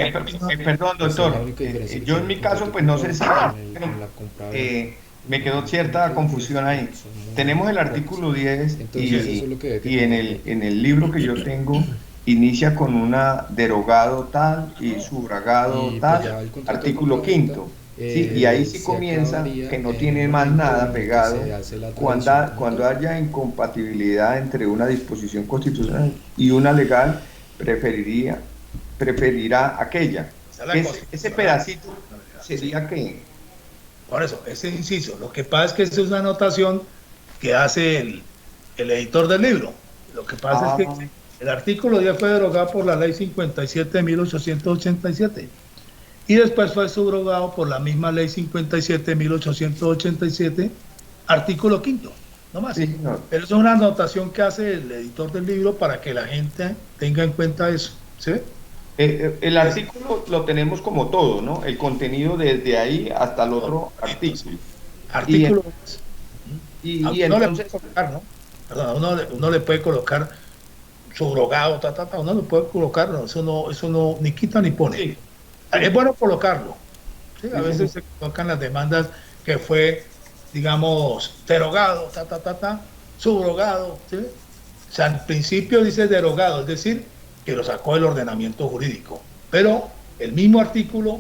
Perdón, Esa es doctor. la única diferencia que Yo en tiene mi el caso, contrato pues no sé si con la compraventa. me quedó cierta confusión ahí. Son muy Tenemos el parecidas. artículo 10 Entonces, eso es lo que debe y en el libro que yo tengo inicia con una derogado tal y subrogado Y, pues, tal, ya el contrato de artículo compraventa, quinto. Sí, y ahí sí se comienza acabaría que no en tiene el más momento nada en el que pegado se hace la cuando, tradición como cuando tal. haya incompatibilidad entre una disposición constitucional y una legal, preferirá aquella. Esa es la cosa. Ese pedacito sería que Por eso, ese inciso. Lo que pasa es que esa es una anotación que hace el editor del libro. Lo que pasa es que el artículo 10 fue derogado por la ley 57 de 1887 y después fue subrogado por la misma ley 57 de 1887, artículo quinto, no más. sí, no. Pero eso es una anotación que hace el editor del libro para que la gente tenga en cuenta eso. ¿Sí? El artículo lo tenemos como todo, ¿no? El contenido desde ahí hasta el otro artículo. Artículo. Y A uno le entonces, puede colocar, ¿no? Perdón, a uno le puede colocar subrogado, uno le puede colocar, no, eso no, ni quita ni pone. sí, Es bueno colocarlo. ¿Sí? A Sí, veces sí. se colocan las demandas que fue, digamos, derogado, subrogado. ¿Sí? O sea, al principio dice derogado, es decir, que lo sacó del ordenamiento jurídico. Pero el mismo artículo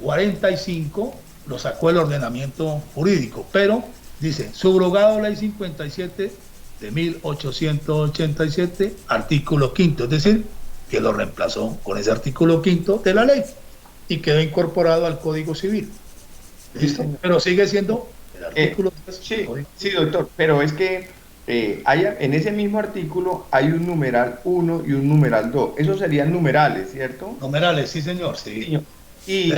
45 lo sacó del ordenamiento jurídico, pero dice subrogado ley 57 de 1887, artículo quinto, es decir, que lo reemplazó con ese artículo quinto de la ley y quedó incorporado al Código Civil. ¿Listo? Pero sigue siendo el artículo 10 del Código sí, doctor, pero es que en ese mismo artículo hay un numeral 1 y un numeral 2. Esos serían numerales, ¿cierto? Numerales, sí señor, sí. Sí.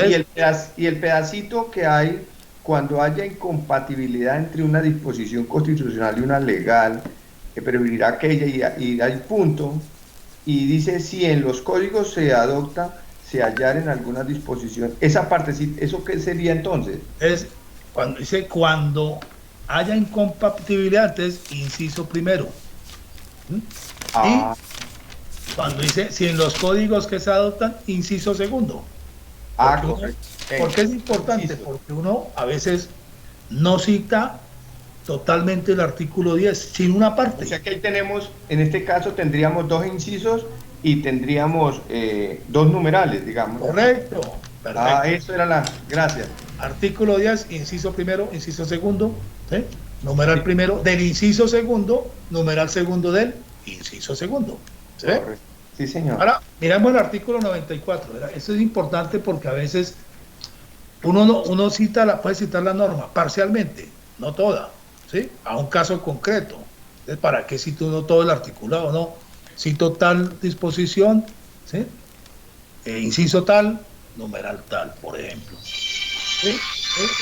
Y el pedacito que hay cuando haya incompatibilidad entre una disposición constitucional y una legal, que preferirá aquella y hay punto, y dice si en los códigos se adopta, se hallar en alguna disposición. Esa parte, ¿eso qué sería entonces? Es cuando dice cuando haya incompatibilidad, entonces inciso primero. ¿Mm? Ah, Y cuando dice si en los códigos que se adoptan, inciso segundo. correcto. ¿Por qué es importante? Inciso. Porque uno a veces no cita totalmente el artículo 10, sin una parte. O sea que ahí tenemos, en este caso tendríamos dos incisos y tendríamos dos numerales, digamos. Correcto. Perfecto. Eso era gracias. Artículo 10, inciso primero, inciso segundo, ¿sí? Numeral primero del inciso segundo, numeral segundo del inciso segundo. ¿Sí? Correcto. Sí, señor. Ahora, miramos el artículo 94. ¿verdad? Eso es importante porque a veces uno puede citar la norma parcialmente, no toda, ¿sí? A un caso concreto. Entonces, ¿para qué cito uno todo el articulado? No, cito tal disposición, ¿sí? Inciso tal, numeral tal, por ejemplo. ¿Sí?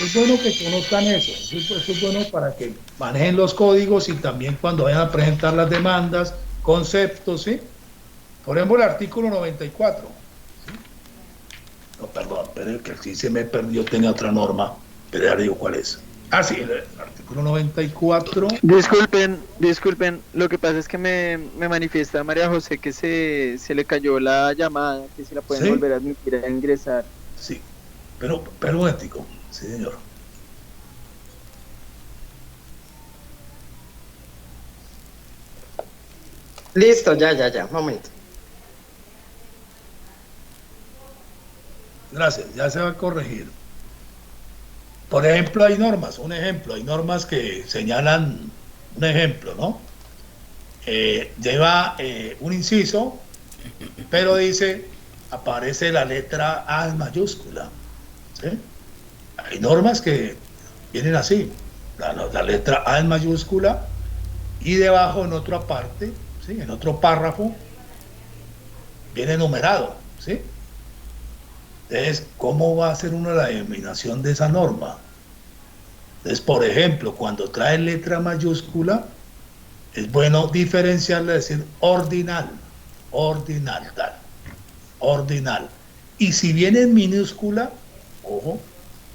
es bueno que conozcan eso. Eso es bueno para que manejen los códigos y también cuando vayan a presentar las demandas, conceptos, ¿sí? Por ejemplo, el artículo 94. ¿Sí? No, perdón, pero que sí se me perdió, tenía otra norma, pero ya digo cuál es. Ah, sí, el artículo 94. Disculpen, lo que pasa es que me manifiesta María José que se le cayó la llamada, que si la pueden ¿Sí? volver a admitir a ingresar. Sí, pero un momentico, sí, señor. Listo, ya, momento. Gracias, ya se va a corregir. Por ejemplo, hay normas, un ejemplo, hay normas que señalan un ejemplo, ¿no? Lleva un inciso, pero dice, aparece la letra A en mayúscula, ¿sí? Hay normas que vienen así, la letra A en mayúscula y debajo en otra parte, ¿sí? En otro párrafo, viene numerado, ¿sí? Entonces, ¿cómo va a ser una la denominación de esa norma? Entonces, por ejemplo, cuando trae letra mayúscula, es bueno diferenciarla, decir ordinal, tal, ordinal. Y si viene en minúscula, ojo,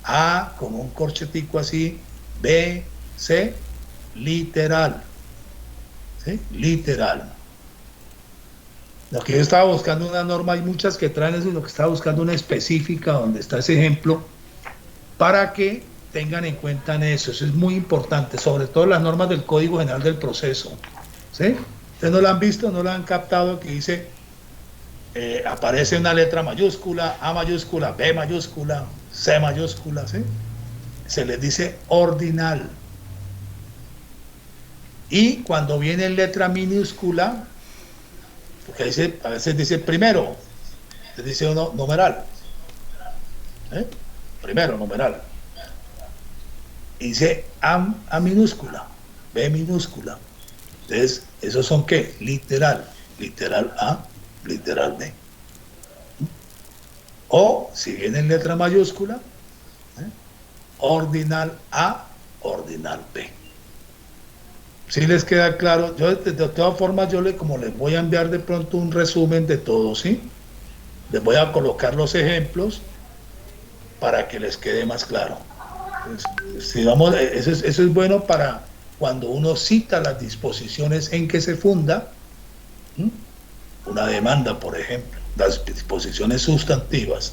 A con un corchetico así, B, C, literal, ¿sí? Literal. Lo que yo estaba buscando una norma, hay muchas que traen eso, y lo que estaba buscando una específica donde está ese ejemplo, para que tengan en cuenta en eso. Eso es muy importante, sobre todo las normas del Código General del Proceso, ¿sí? Ustedes no la han visto, no la han captado, que dice, aparece una letra mayúscula, A mayúscula, B mayúscula, C mayúscula, ¿sí? Se les dice ordinal. Y cuando viene en letra minúscula, porque dice, a veces dice primero, dice uno numeral, ¿eh? Primero numeral, y dice A minúscula, B minúscula. Entonces, ¿esos son qué? Literal, literal A, literal B. O, si viene en letra mayúscula, ordinal A, ordinal B. Si les queda claro, yo de todas formas, como les voy a enviar de pronto un resumen de todo, ¿sí? Les voy a colocar los ejemplos para que les quede más claro. Entonces, si vamos, eso es bueno para cuando uno cita las disposiciones en que se funda, ¿sí? Una demanda, por ejemplo, las disposiciones sustantivas.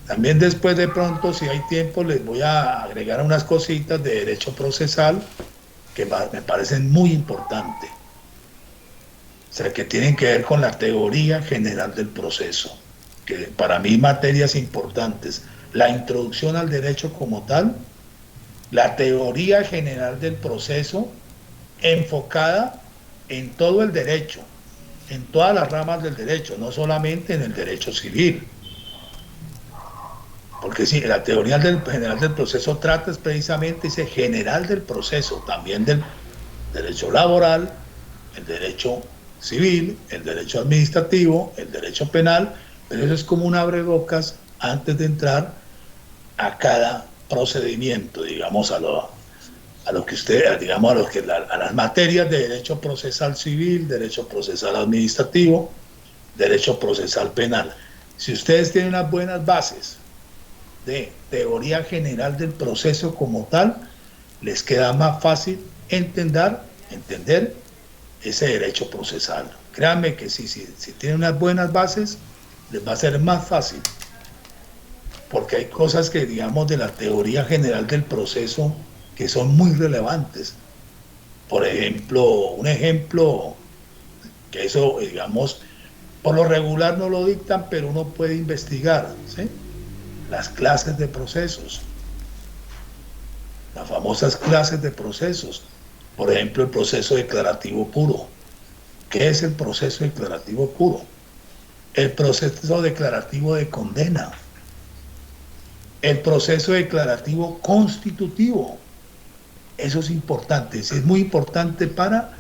También después de pronto, si hay tiempo, les voy a agregar unas cositas de derecho procesal que me parecen muy importantes. O sea, que tienen que ver con la teoría general del proceso, que para mí materias importantes, la introducción al derecho como tal, la teoría general del proceso enfocada en todo el derecho, en todas las ramas del derecho, no solamente en el derecho civil. Porque sí, la teoría general del proceso trata precisamente ese general del proceso, también del derecho laboral, el derecho civil, el derecho administrativo, el derecho penal, pero eso es como un abrebocas antes de entrar a cada procedimiento, digamos, a lo que usted, digamos, a las materias de derecho procesal civil, derecho procesal administrativo, derecho procesal penal. Si ustedes tienen unas buenas bases de teoría general del proceso como tal, les queda más fácil entender ese derecho procesal. Créanme que si tienen unas buenas bases, les va a ser más fácil, porque hay cosas que, digamos, de la teoría general del proceso que son muy relevantes. Por ejemplo, un ejemplo que eso, digamos, por lo regular no lo dictan, pero uno puede investigar, ¿sí? Las clases de procesos, las famosas clases de procesos. Por ejemplo, el proceso declarativo puro. ¿Qué es el proceso declarativo puro? El proceso declarativo de condena. El proceso declarativo constitutivo. Eso es importante, es muy importante para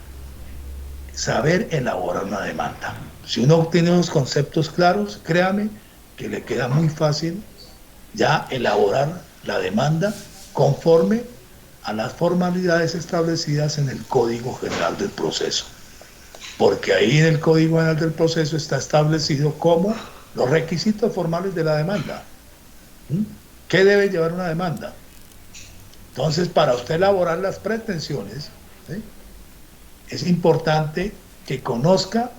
saber elaborar una demanda. Si uno tiene los conceptos claros, créame que le queda muy fácil ya elaborar la demanda conforme a las formalidades establecidas en el Código General del Proceso. Porque ahí en el Código General del Proceso está establecido como los requisitos formales de la demanda. ¿Qué debe llevar una demanda? Entonces, para usted elaborar las pretensiones, ¿sí?, es importante que conozca,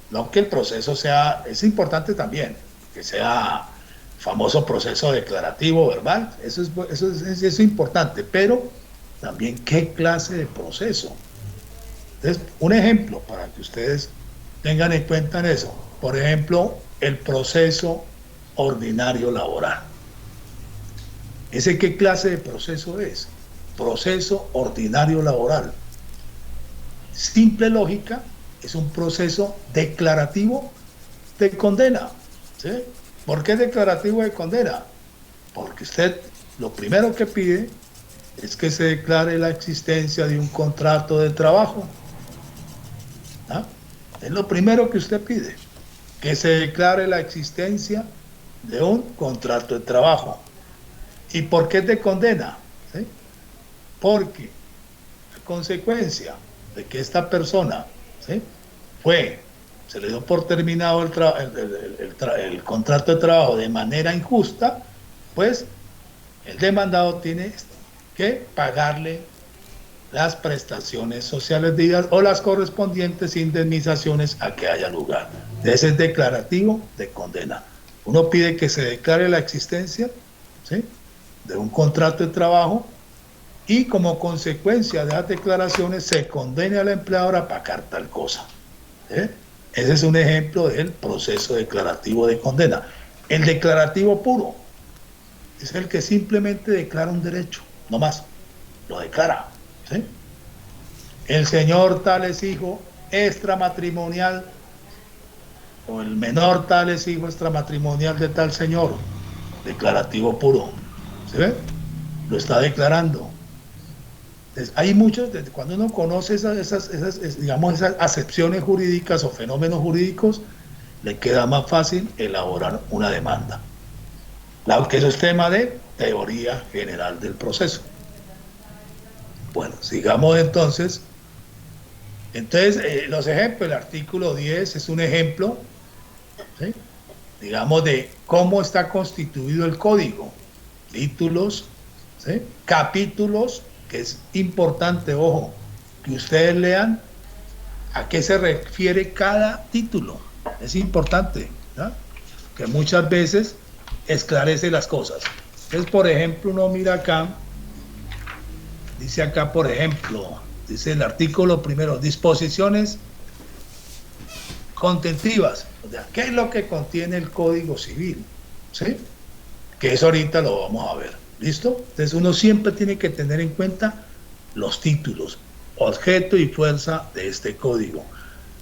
no que el proceso sea, es importante también que sea famoso proceso declarativo verbal, eso es importante, pero también qué clase de proceso. Entonces, un ejemplo para que ustedes tengan en cuenta en eso, por ejemplo, el proceso ordinario laboral. ¿Ese qué clase de proceso es? Proceso ordinario laboral. Simple lógica, es un proceso declarativo de condena. ¿Sí? ¿Por qué declarativo de condena? Porque usted lo primero que pide es que se declare la existencia de un contrato de trabajo. ¿Ah? Es lo primero que usted pide, que se declare la existencia de un contrato de trabajo. ¿Y por qué te condena? ¿Sí? Porque a consecuencia de que esta persona, ¿sí?, se le dio por terminado el contrato de trabajo de manera injusta, pues el demandado tiene que pagarle las prestaciones sociales debidas o las correspondientes indemnizaciones a que haya lugar. Ese es declarativo de condena. Uno pide que se declare la existencia, ¿sí?, de un contrato de trabajo y como consecuencia de las declaraciones se condene al empleador a pagar tal cosa. Ese es un ejemplo del proceso declarativo de condena. El declarativo puro es el que simplemente declara un derecho, no más, lo declara. ¿Sí? El señor tal es hijo extramatrimonial o el menor tal es hijo extramatrimonial de tal señor. Declarativo puro. ¿Se ve? Lo está declarando. Entonces, hay muchos, cuando uno conoce digamos, esas acepciones jurídicas o fenómenos jurídicos, le queda más fácil elaborar una demanda. Que eso es tema de teoría general del proceso. Bueno, sigamos entonces. Entonces, los ejemplos, el artículo 10 es un ejemplo, ¿sí?, digamos, de cómo está constituido el código. Títulos, ¿sí?, capítulos, que es importante, ojo, que ustedes lean a qué se refiere cada título. Es importante, ¿no?, que muchas veces esclarece las cosas. Entonces, por ejemplo, uno mira acá, dice acá, por ejemplo, dice el artículo primero, disposiciones contentivas. O sea, ¿qué es lo que contiene el Código Civil? ¿Sí? Que eso ahorita lo vamos a ver. ¿Listo? Entonces uno siempre tiene que tener en cuenta los títulos, objeto y fuerza de este código.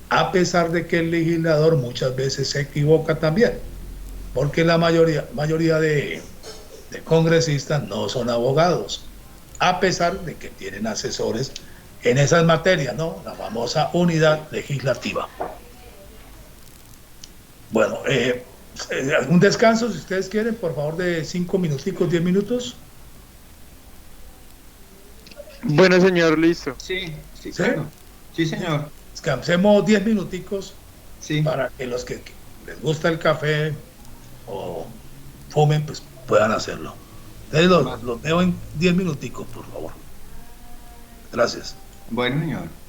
A pesar de que el legislador muchas veces se equivoca también, porque la mayoría de congresistas no son abogados, a pesar de que tienen asesores en esas materias, ¿no? La famosa unidad legislativa. Bueno, un descanso, si ustedes quieren, por favor, de 5 minuticos, 10 minutos. Bueno, señor, listo. Sí, ¿Sí? claro. Sí, señor. Descansemos 10 minuticos, Sí. para que los que les gusta el café o fumen, pues puedan hacerlo. Entonces los veo en 10 minuticos, por favor. Gracias. Bueno, señor.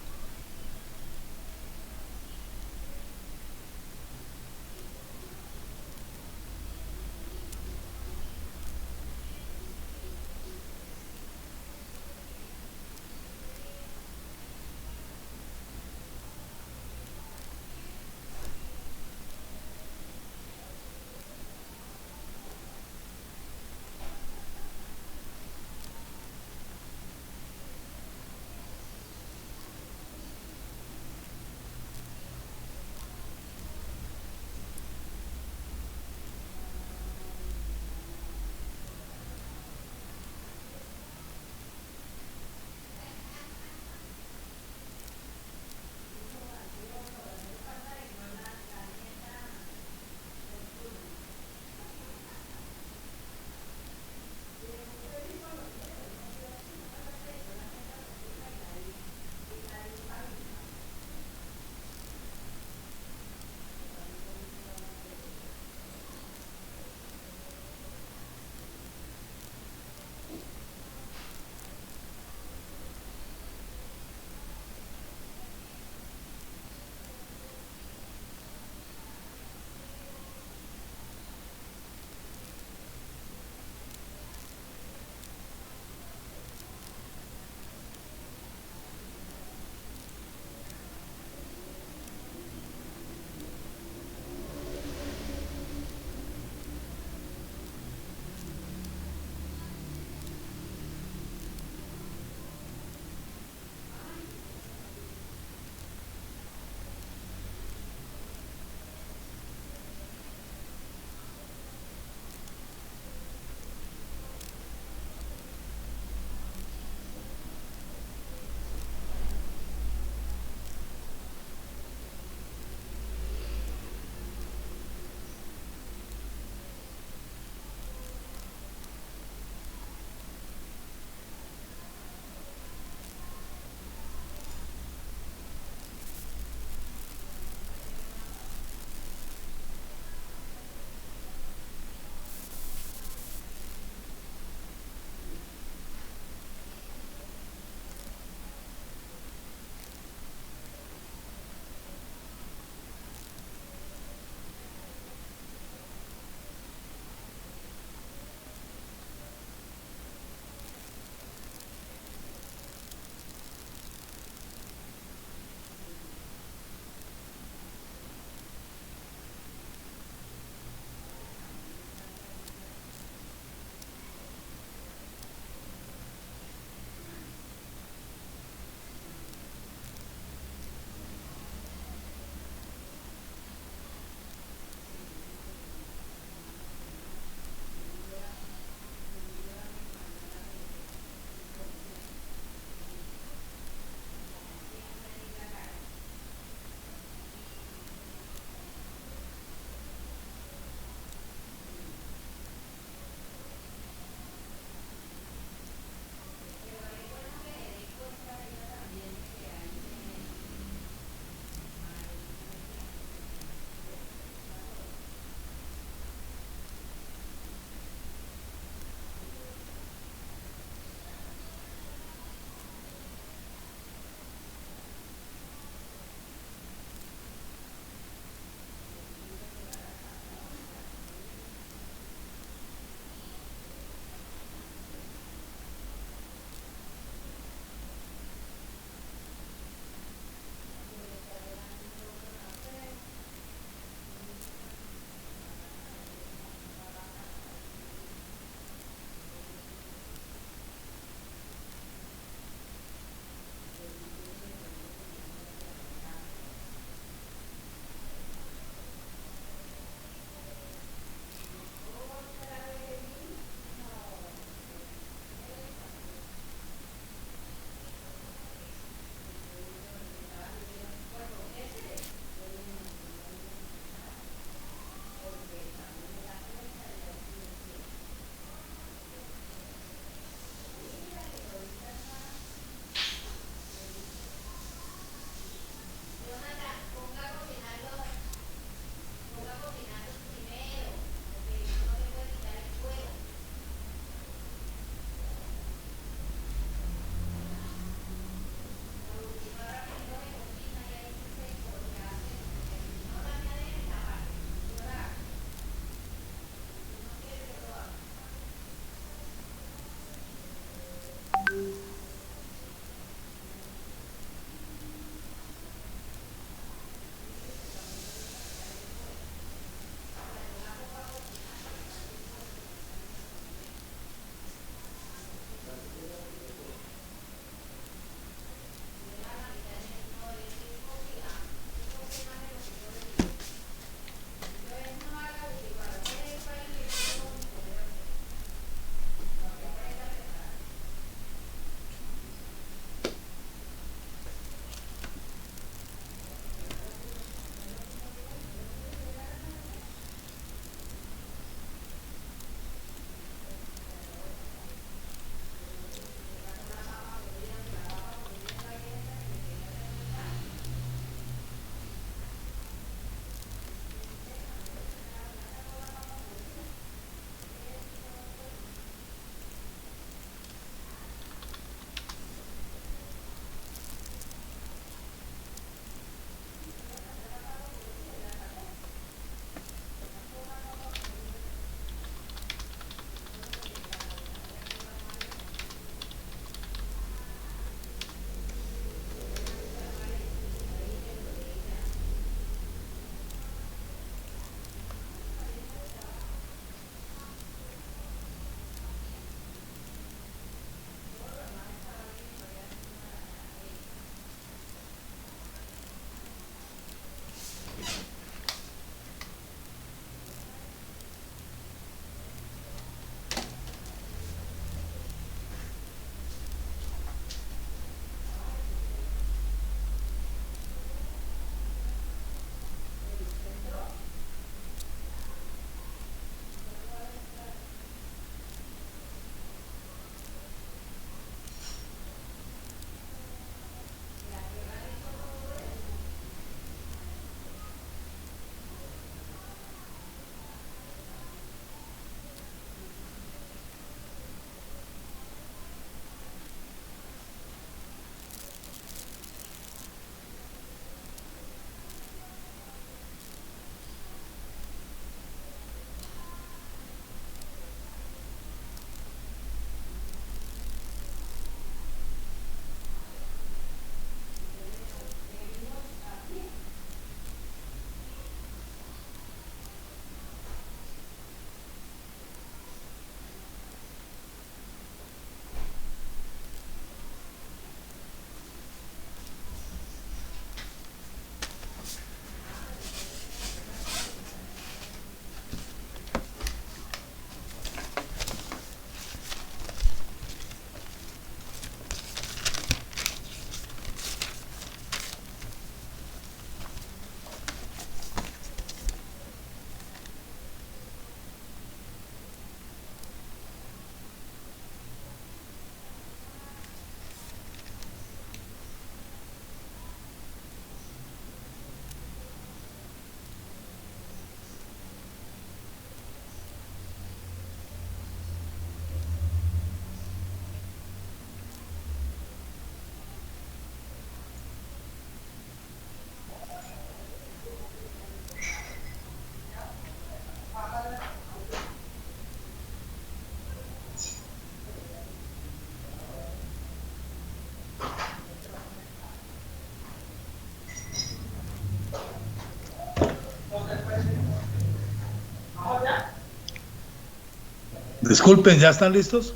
Disculpen, ¿ya están listos?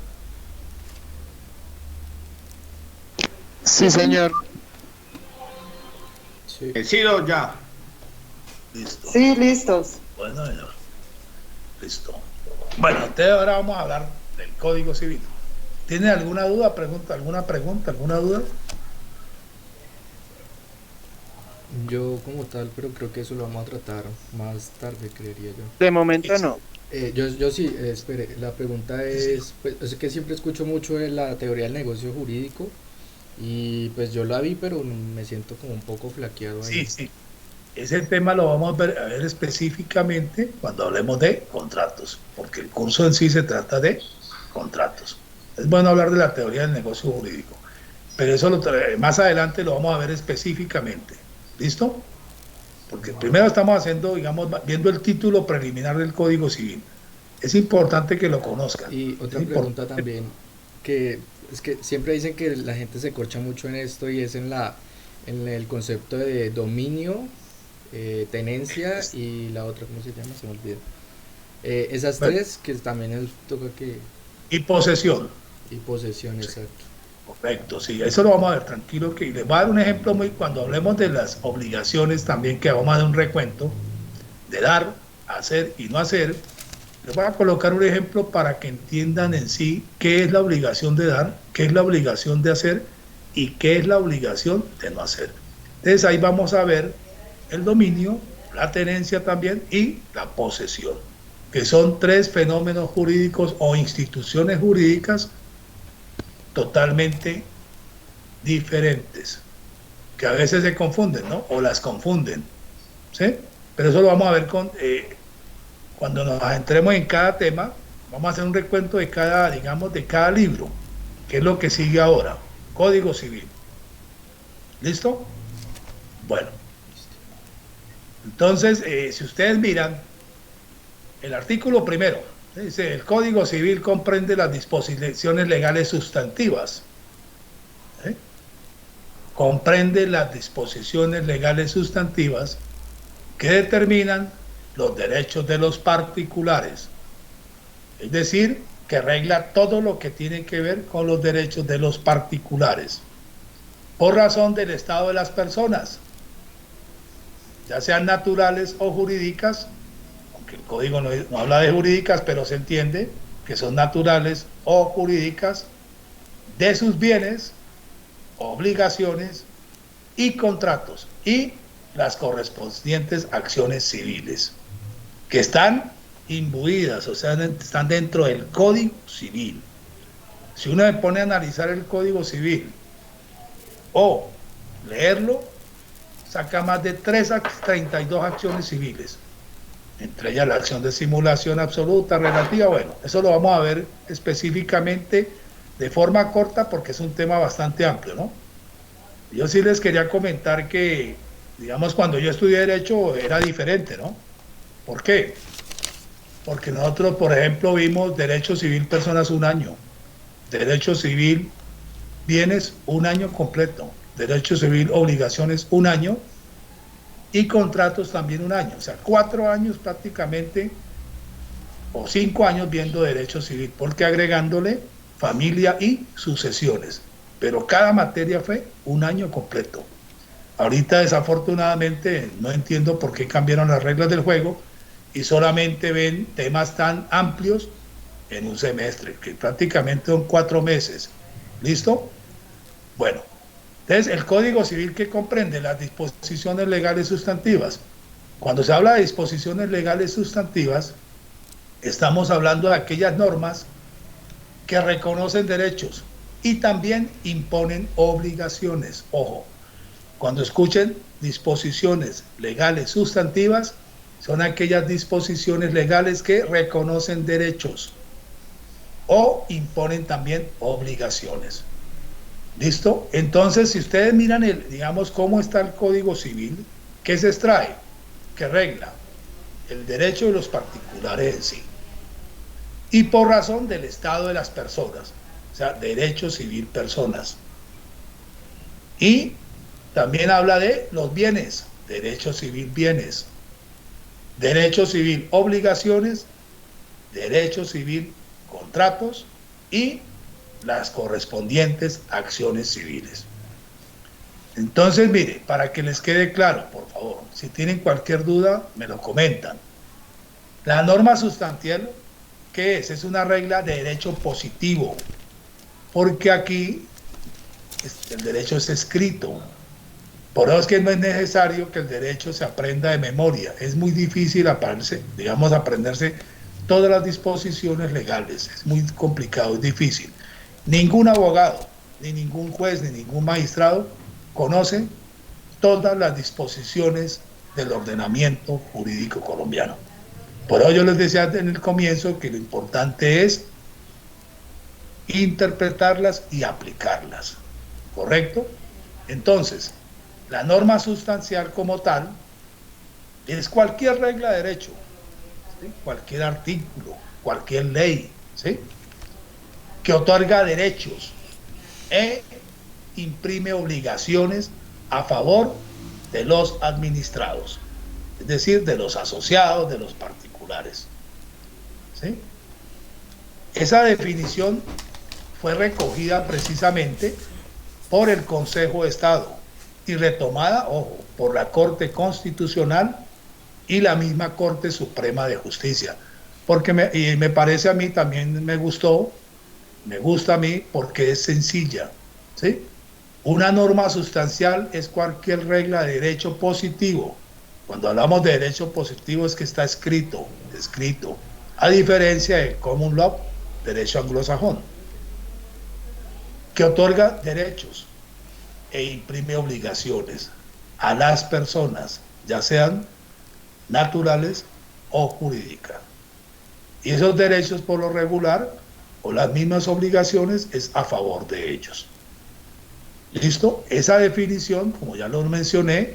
Sí, señor. Sí. Sido ya. Listo. Sí, listos. Bueno, señor. Listo. Bueno, entonces ahora vamos a hablar del Código Civil. ¿Tiene alguna duda, alguna duda? Yo como tal, pero creo que eso lo vamos a tratar más tarde, creería yo. De momento no. Yo sí, espere, la pregunta es, pues, es que siempre escucho mucho de la teoría del negocio jurídico y pues yo la vi, pero me siento como un poco flaqueado ahí. Sí. Ese tema lo vamos a ver específicamente cuando hablemos de contratos, porque el curso en sí se trata de contratos. Es bueno hablar de la teoría del negocio jurídico, pero eso más adelante lo vamos a ver específicamente. ¿Listo? Porque primero estamos haciendo, digamos, viendo el título preliminar del Código Civil. Es importante que lo conozcan. Y otra pregunta también, que es que siempre dicen que la gente se corcha mucho en esto y es en el concepto de dominio, tenencia y la otra, ¿cómo se llama? Se me olvidó. Esas tres que también toca que... Y posesión. Y posesión, exacto. Correcto, sí, eso lo vamos a ver tranquilo, que les voy a dar un ejemplo cuando hablemos de las obligaciones también, que vamos a dar un recuento de dar, hacer y no hacer. Les voy a colocar un ejemplo para que entiendan en sí qué es la obligación de dar, qué es la obligación de hacer y qué es la obligación de no hacer. Entonces ahí vamos a ver el dominio, la tenencia también y la posesión, que son tres fenómenos jurídicos o instituciones jurídicas totalmente diferentes, que a veces se confunden, ¿no? O las confunden, ¿sí? Pero eso lo vamos a ver cuando nos entremos en cada tema. Vamos a hacer un recuento de cada, digamos, de cada libro, que es lo que sigue ahora, Código Civil. ¿Listo? Bueno. Entonces, si ustedes miran, el artículo primero, dice, el Código Civil comprende las disposiciones legales sustantivas. Comprende las disposiciones legales sustantivas que determinan los derechos de los particulares. Es decir, que regla todo lo que tiene que ver con los derechos de los particulares, por razón del estado de las personas, ya sean naturales o jurídicas, aunque el código no habla de jurídicas, pero se entiende que son naturales o jurídicas, de sus bienes, obligaciones y contratos, y las correspondientes acciones civiles, que están imbuidas, o sea, están dentro del Código Civil. Si uno se pone a analizar el Código Civil o leerlo, saca más de 32 acciones civiles, entre ellas la acción de simulación absoluta, relativa. Bueno, eso lo vamos a ver específicamente de forma corta porque es un tema bastante amplio, ¿no? Yo sí les quería comentar que, digamos, cuando yo estudié Derecho era diferente, ¿no? ¿Por qué? Porque nosotros, por ejemplo, vimos Derecho Civil Personas un año, Derecho Civil Bienes un año completo, Derecho Civil Obligaciones un año y contratos también un año. O sea, 4 años prácticamente, o 5 años viendo Derecho Civil, porque agregándole familia y sucesiones. Pero cada materia fue un año completo. Ahorita desafortunadamente no entiendo por qué cambiaron las reglas del juego y solamente ven temas tan amplios en un semestre, que prácticamente son 4 meses. ¿Listo? Bueno, entonces el Código Civil, que comprende las disposiciones legales sustantivas. Cuando se habla de disposiciones legales sustantivas, estamos hablando de aquellas normas que reconocen derechos y también imponen obligaciones. Ojo, cuando escuchen disposiciones legales sustantivas, son aquellas disposiciones legales que reconocen derechos o imponen también obligaciones. ¿Listo? Entonces, si ustedes miran, digamos, cómo está el Código Civil, ¿qué se extrae? ¿Qué regla? El derecho de los particulares en sí. Y por razón del estado de las personas, o sea, derecho civil personas. Y también habla de los bienes, derecho civil bienes, derecho civil obligaciones, derecho civil contratos y las correspondientes acciones civiles. Entonces, mire, para que les quede claro, por favor, si tienen cualquier duda, me lo comentan. La norma sustancial, ¿qué es? Es una regla de derecho positivo, porque aquí el derecho es escrito. Por eso es que no es necesario que el derecho se aprenda de memoria. Es muy difícil aprenderse todas las disposiciones legales. Es muy complicado, es difícil. Ningún abogado, ni ningún juez, ni ningún magistrado conoce todas las disposiciones del ordenamiento jurídico colombiano. Por eso yo les decía en el comienzo que lo importante es interpretarlas y aplicarlas. ¿Correcto? Entonces, la norma sustancial como tal es cualquier regla de derecho, ¿sí? Cualquier artículo, cualquier ley, ¿sí? Que otorga derechos e imprime obligaciones a favor de los administrados, es decir, de los asociados, de los particulares, ¿sí? Esa definición fue recogida precisamente por el Consejo de Estado y retomada, ojo, por la Corte Constitucional y la misma Corte Suprema de Justicia, porque me parece a mí, también me gusta a mí porque es sencilla, ¿sí? Una norma sustancial es cualquier regla de derecho positivo. Cuando hablamos de derecho positivo es que está escrito, a diferencia del common law, derecho anglosajón, que otorga derechos e imprime obligaciones a las personas, ya sean naturales o jurídicas. Y esos derechos por lo regular, o las mismas obligaciones, es a favor de ellos. ¿Listo? Esa definición, como ya lo mencioné,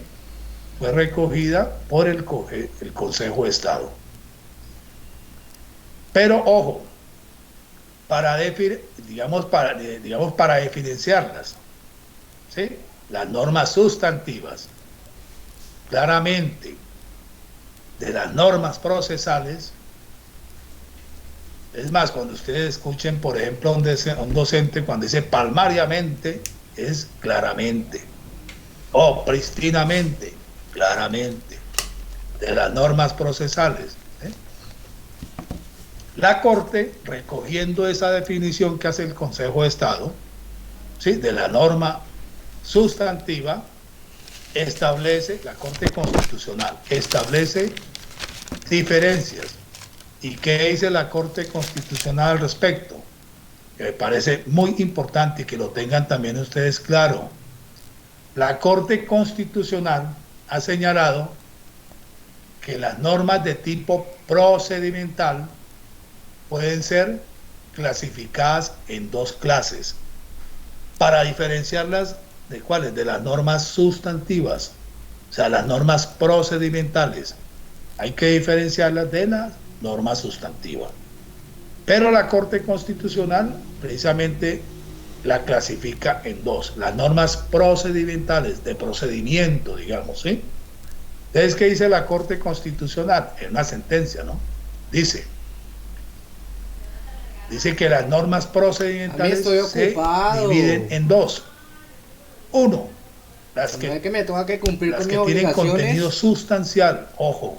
fue recogida por el Consejo de Estado. Pero, ojo, para diferenciarlas, ¿sí? Las normas sustantivas, claramente, de las normas procesales. Es más, cuando ustedes escuchen, por ejemplo, a un docente cuando dice palmariamente, es claramente, o pristinamente, claramente, de las normas procesales. La Corte, recogiendo esa definición que hace el Consejo de Estado, ¿sí?, de la norma sustantiva, la Corte Constitucional establece diferencias. ¿Y qué dice la Corte Constitucional al respecto? Que me parece muy importante y que lo tengan también ustedes claro. La Corte Constitucional ha señalado que las normas de tipo procedimental pueden ser clasificadas en dos clases, para diferenciarlas de cuáles, de las normas sustantivas, o sea, las normas procedimentales. Hay que diferenciarlas de las normas sustantivas. Pero la Corte Constitucional precisamente la clasifica en dos, las normas procedimentales, de procedimiento, digamos, ¿sí? Entonces, ¿qué dice la Corte Constitucional? En una sentencia, ¿no? Dice que las normas procedimentales se dividen en dos. Uno, las que me tenga que cumplir las con que mis tienen obligaciones. contenido sustancial, ojo,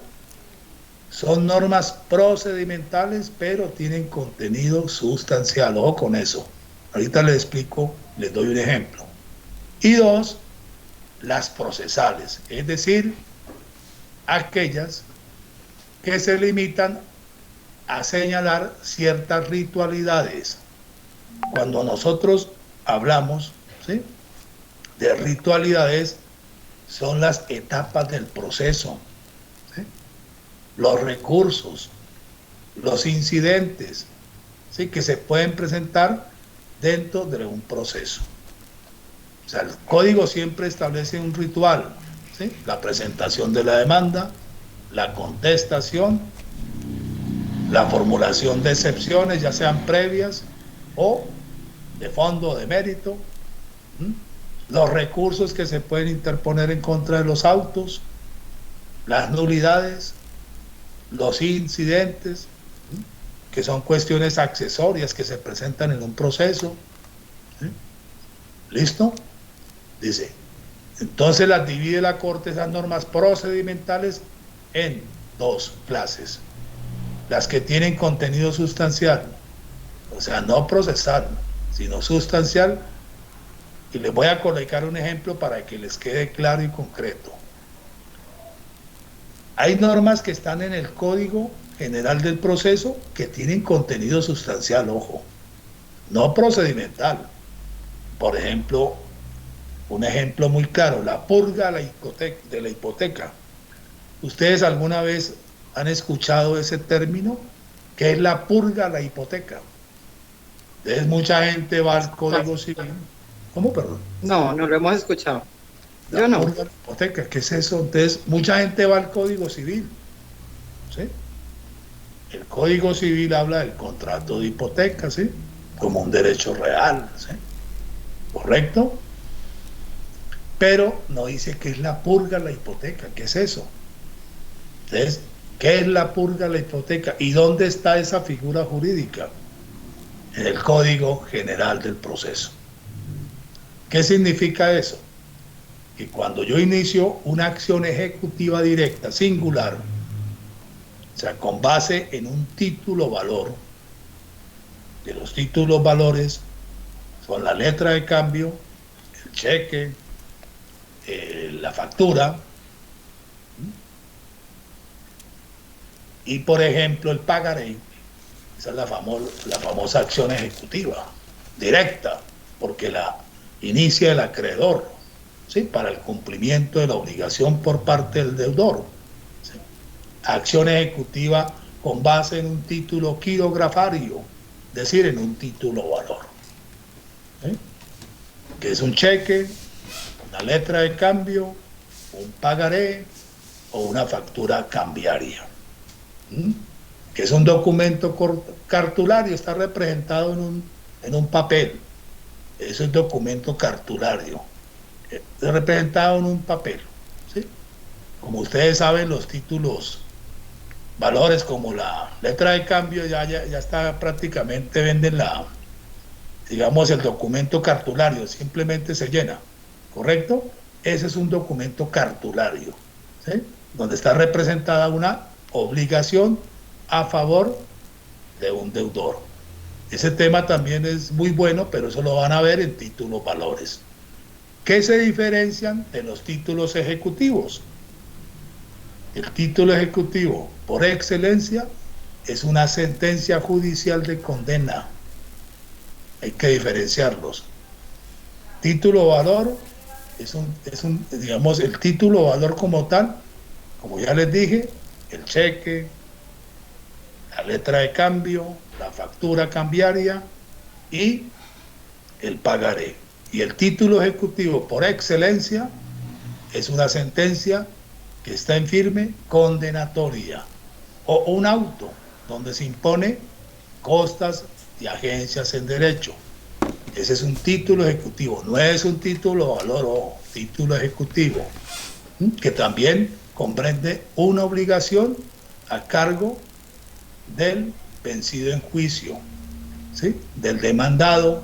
son normas procedimentales, pero tienen contenido sustancial, ojo con eso. Ahorita les explico, les doy un ejemplo. Y dos, las procesales, es decir, aquellas que se limitan a señalar ciertas ritualidades. Cuando nosotros hablamos, ¿sí?, de ritualidades, son las etapas del proceso, ¿sí?, los recursos, los incidentes, ¿sí?, que se pueden presentar dentro de un proceso. O sea, el código siempre establece un ritual, ¿sí?, la presentación de la demanda, la contestación, la formulación de excepciones, ya sean previas o de fondo o de mérito, los recursos que se pueden interponer en contra de los autos, las nulidades, los incidentes, que son cuestiones accesorias que se presentan en un proceso. ¿Sí? ¿Listo? Dice, entonces las divide la Corte esas normas procedimentales en dos clases. Las que tienen contenido sustancial, o sea, no procesal, sino sustancial, y les voy a colocar un ejemplo para que les quede claro y concreto. Hay normas que están en el Código General del Proceso que tienen contenido sustancial, ojo, no procedimental. Por ejemplo, un ejemplo muy claro, la purga de la hipoteca. ¿Ustedes alguna vez han escuchado ese término? ¿Qué es la purga de la hipoteca? Entonces mucha gente va al Código Civil. ¿Cómo, perdón? No, no lo hemos escuchado. La Yo no. purga de la hipoteca, ¿qué es eso? Entonces mucha gente va al Código Civil. ¿Sí? El Código Civil habla del contrato de hipoteca, ¿sí? Como un derecho real, ¿sí? ¿Correcto? Pero no dice qué es la purga de la hipoteca, ¿qué es eso? Entonces, ¿qué es la purga de la hipoteca? ¿Y dónde está esa figura jurídica? En el Código General del Proceso. ¿Qué significa eso? Que cuando yo inicio una acción ejecutiva directa, singular, o sea, con base en un título valor, de los títulos valores son la letra de cambio, el cheque, la factura, y por ejemplo el pagaré. Esa es la famosa acción ejecutiva directa, porque la inicia el acreedor, ¿sí? Para el cumplimiento de la obligación por parte del deudor, ¿sí? Acción ejecutiva con base en un título quirografario, es decir, en un título valor, ¿sí? Que es un cheque, una letra de cambio, un pagaré o una factura cambiaria. Que es un documento cartulario, está representado en un papel. Es un documento cartulario, es representado en un papel, ¿sí? Como ustedes saben, los títulos valores como la letra de cambio ya está prácticamente, venden digamos, el documento cartulario, simplemente se llena, ¿correcto? Ese es un documento cartulario, ¿sí? Donde está representada una obligación a favor de un deudor. Ese tema también es muy bueno, pero eso lo van a ver en títulos valores. ¿Qué se diferencian de los títulos ejecutivos? El título ejecutivo, por excelencia, es una sentencia judicial de condena. Hay que diferenciarlos. Título valor digamos, el título valor como tal, como ya les dije, el cheque, la letra de cambio, la factura cambiaria y el pagaré. Y el título ejecutivo por excelencia es una sentencia que está en firme condenatoria o un auto donde se impone costas y agencias en derecho. Ese es un título ejecutivo, no es un título valor o título ejecutivo, que también comprende una obligación a cargo del vencido en juicio, ¿sí? Del demandado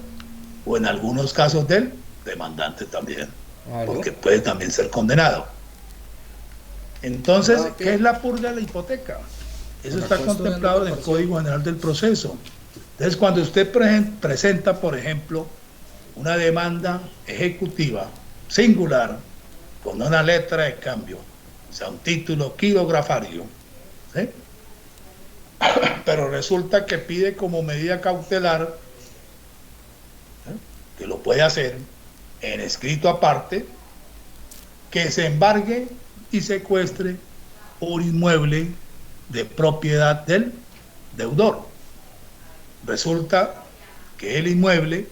o en algunos casos del demandante también, porque puede también ser condenado. Entonces, ¿qué es la purga de la hipoteca? Eso está contemplado en el Código General del Proceso. Entonces, cuando usted presenta, por ejemplo, una demanda ejecutiva singular con una letra de cambio, o sea, un título quirografario, ¿sí? Pero resulta que pide como medida cautelar, ¿sí? Que lo puede hacer en escrito aparte, que se embargue y secuestre un inmueble de propiedad del deudor. Resulta que el inmueble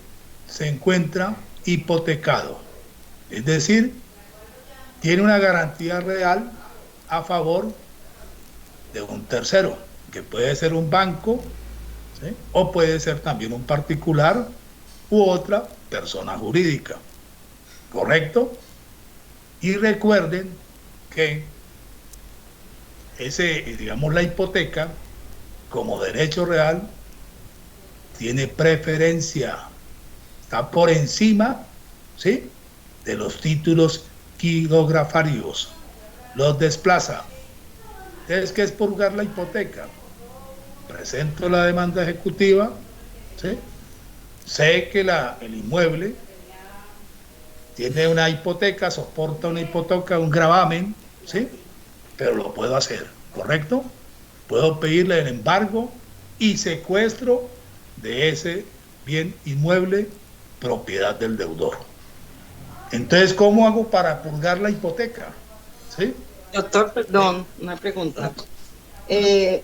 se encuentra hipotecado, es decir, tiene una garantía real a favor de un tercero, que puede ser un banco, ¿sí? O puede ser también un particular u otra persona jurídica, ¿correcto? Y recuerden que digamos, la hipoteca como derecho real tiene preferencia, está por encima, ¿sí?, de los títulos quirografarios, los desplaza. Entonces, ¿qué es purgar la hipoteca? Presento la demanda ejecutiva, ¿sí?, sé que el inmueble tiene una hipoteca, soporta una hipoteca, un gravamen, ¿sí?, pero lo puedo hacer, ¿correcto? Puedo pedirle el embargo y secuestro de ese bien inmueble propiedad del deudor. Entonces, ¿cómo hago para purgar la hipoteca? ¿Sí? Doctor, perdón, una pregunta.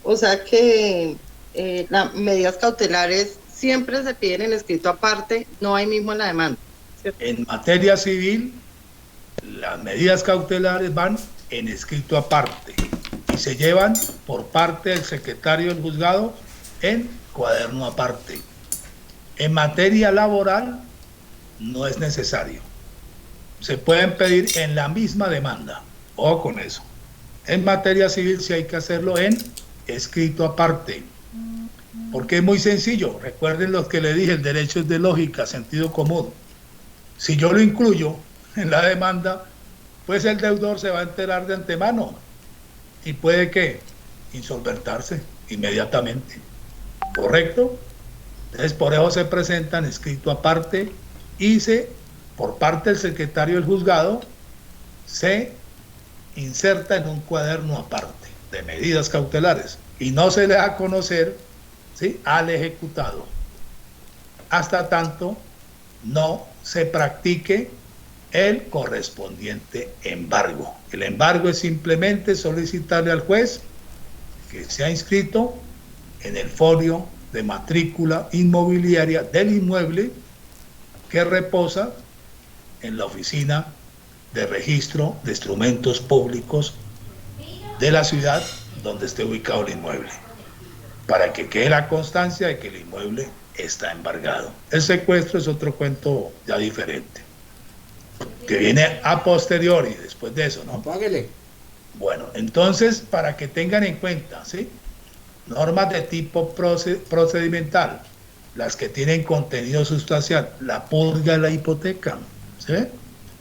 O sea que las medidas cautelares siempre se piden en escrito aparte, no hay mismo en la demanda, ¿cierto? En materia civil, las medidas cautelares van en escrito aparte y se llevan por parte del secretario del juzgado en cuaderno aparte. En materia laboral no es necesario. Se pueden pedir en la misma demanda. Ojo con eso. En materia civil sí hay que hacerlo en escrito aparte. Porque es muy sencillo. Recuerden lo que le dije, el derecho es de lógica, sentido común. Si yo lo incluyo en la demanda, pues el deudor se va a enterar de antemano y puede que insolventarse inmediatamente. ¿Correcto? Entonces, por eso se presentan escrito aparte y por parte del secretario del juzgado, se inserta en un cuaderno aparte de medidas cautelares y no se le da a conocer, ¿sí?, al ejecutado hasta tanto no se practique el correspondiente embargo. El embargo es simplemente solicitarle al juez que sea inscrito en el folio de matrícula inmobiliaria del inmueble que reposa en la oficina de registro de instrumentos públicos de la ciudad donde esté ubicado el inmueble, para que quede la constancia de que el inmueble está embargado. El secuestro es otro cuento ya diferente, que viene a posteriori, después de eso, ¿no? Apáguele. Bueno, entonces, para que tengan en cuenta, ¿sí?, normas de tipo procedimental, las que tienen contenido sustancial, la purga de la hipoteca, ¿sí?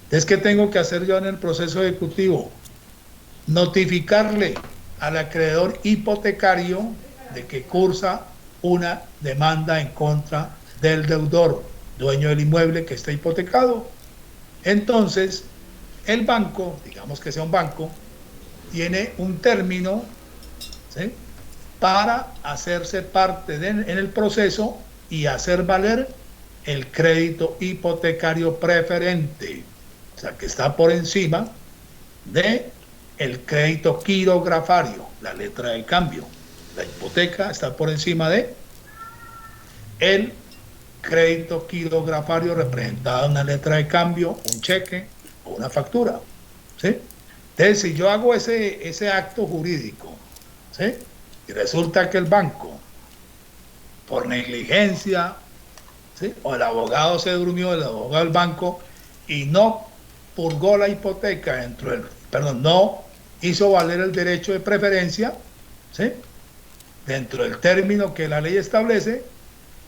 Es que tengo que hacer yo en el proceso ejecutivo, notificarle al acreedor hipotecario de que cursa una demanda en contra del deudor, dueño del inmueble que está hipotecado. Entonces, el banco, digamos que sea un banco, tiene un término, ¿sí?, para hacerse parte en el proceso y hacer valer el crédito hipotecario preferente, o sea, que está por encima de el crédito quirografario, la letra del cambio. La hipoteca está por encima de el crédito quirografario representado en una letra de cambio, un cheque o una factura, ¿sí? Entonces, si yo hago ese acto jurídico, ¿sí?, y resulta que el banco, por negligencia, ¿sí?, o el abogado se durmió, el abogado del banco, y no purgó la hipoteca no hizo valer el derecho de preferencia, ¿sí?, dentro del término que la ley establece,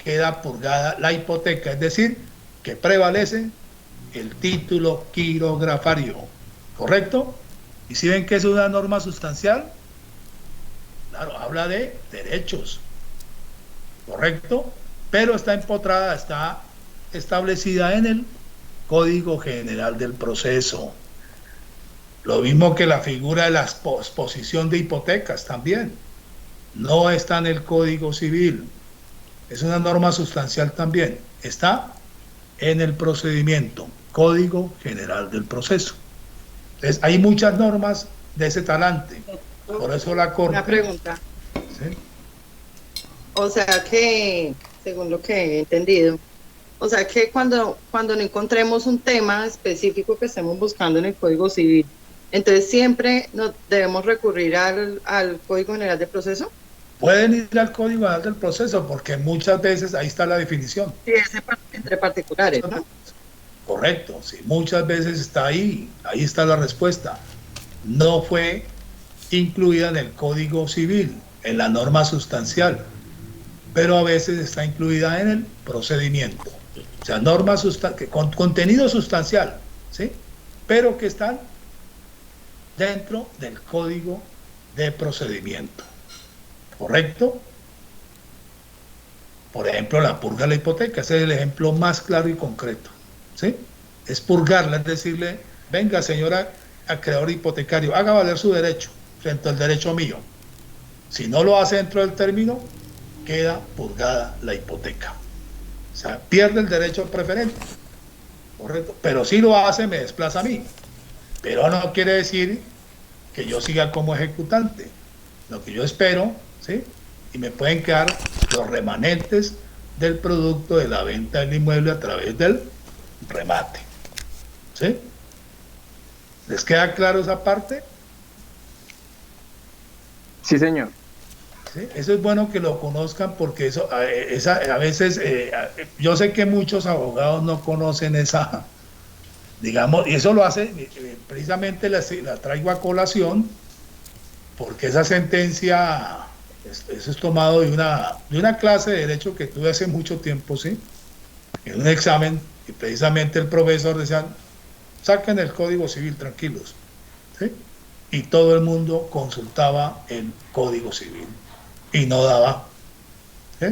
queda purgada la hipoteca, es decir, que prevalece el título quirografario, ¿correcto? Y si ven que es una norma sustancial, claro, habla de derechos, ¿correcto? Pero está empotrada, está establecida en el Código General del Proceso. Lo mismo que la figura de la exposición de hipotecas también. No está en el Código Civil. Es una norma sustancial también. Está en el procedimiento, Código General del Proceso. Entonces, hay muchas normas de ese talante. Por eso la Corte... Una pregunta. ¿Sí? O sea que, según lo que he entendido, o sea que cuando no encontremos un tema específico que estemos buscando en el Código Civil, entonces siempre nos debemos recurrir al Código General del Proceso. Pueden ir al Código General del Proceso porque muchas veces ahí está la definición. Sí, entre particulares, ¿no? Correcto, sí, muchas veces está ahí está la respuesta. No fue incluida en el Código Civil en la norma sustancial, pero a veces está incluida en el procedimiento. O sea, norma con contenido sustancial, ¿sí? Pero que están dentro del código de procedimiento. ¿Correcto? Por ejemplo, la purga de la hipoteca, ese es el ejemplo más claro y concreto, ¿sí? Es purgarla, es decirle, venga señora acreedor hipotecario, haga valer su derecho frente al derecho mío. Si no lo hace dentro del término, queda purgada la hipoteca. O sea, pierde el derecho preferente, ¿correcto? Pero si lo hace, me desplaza a mí. Pero no quiere decir que yo siga como ejecutante. Lo que yo espero, ¿sí? Y me pueden quedar los remanentes del producto de la venta del inmueble a través del remate. ¿Sí? ¿Les queda claro esa parte? Sí, señor. ¿Sí? Eso es bueno que lo conozcan porque eso a veces, yo sé que muchos abogados no conocen esa, digamos, y eso lo hace, precisamente la traigo a colación, porque esa sentencia, eso es tomado de una clase de derecho que tuve hace mucho tiempo, ¿sí? En un examen, y precisamente el profesor decía, saquen el Código Civil tranquilos, ¿sí? Y todo el mundo consultaba el Código Civil y no daba, ¿sí?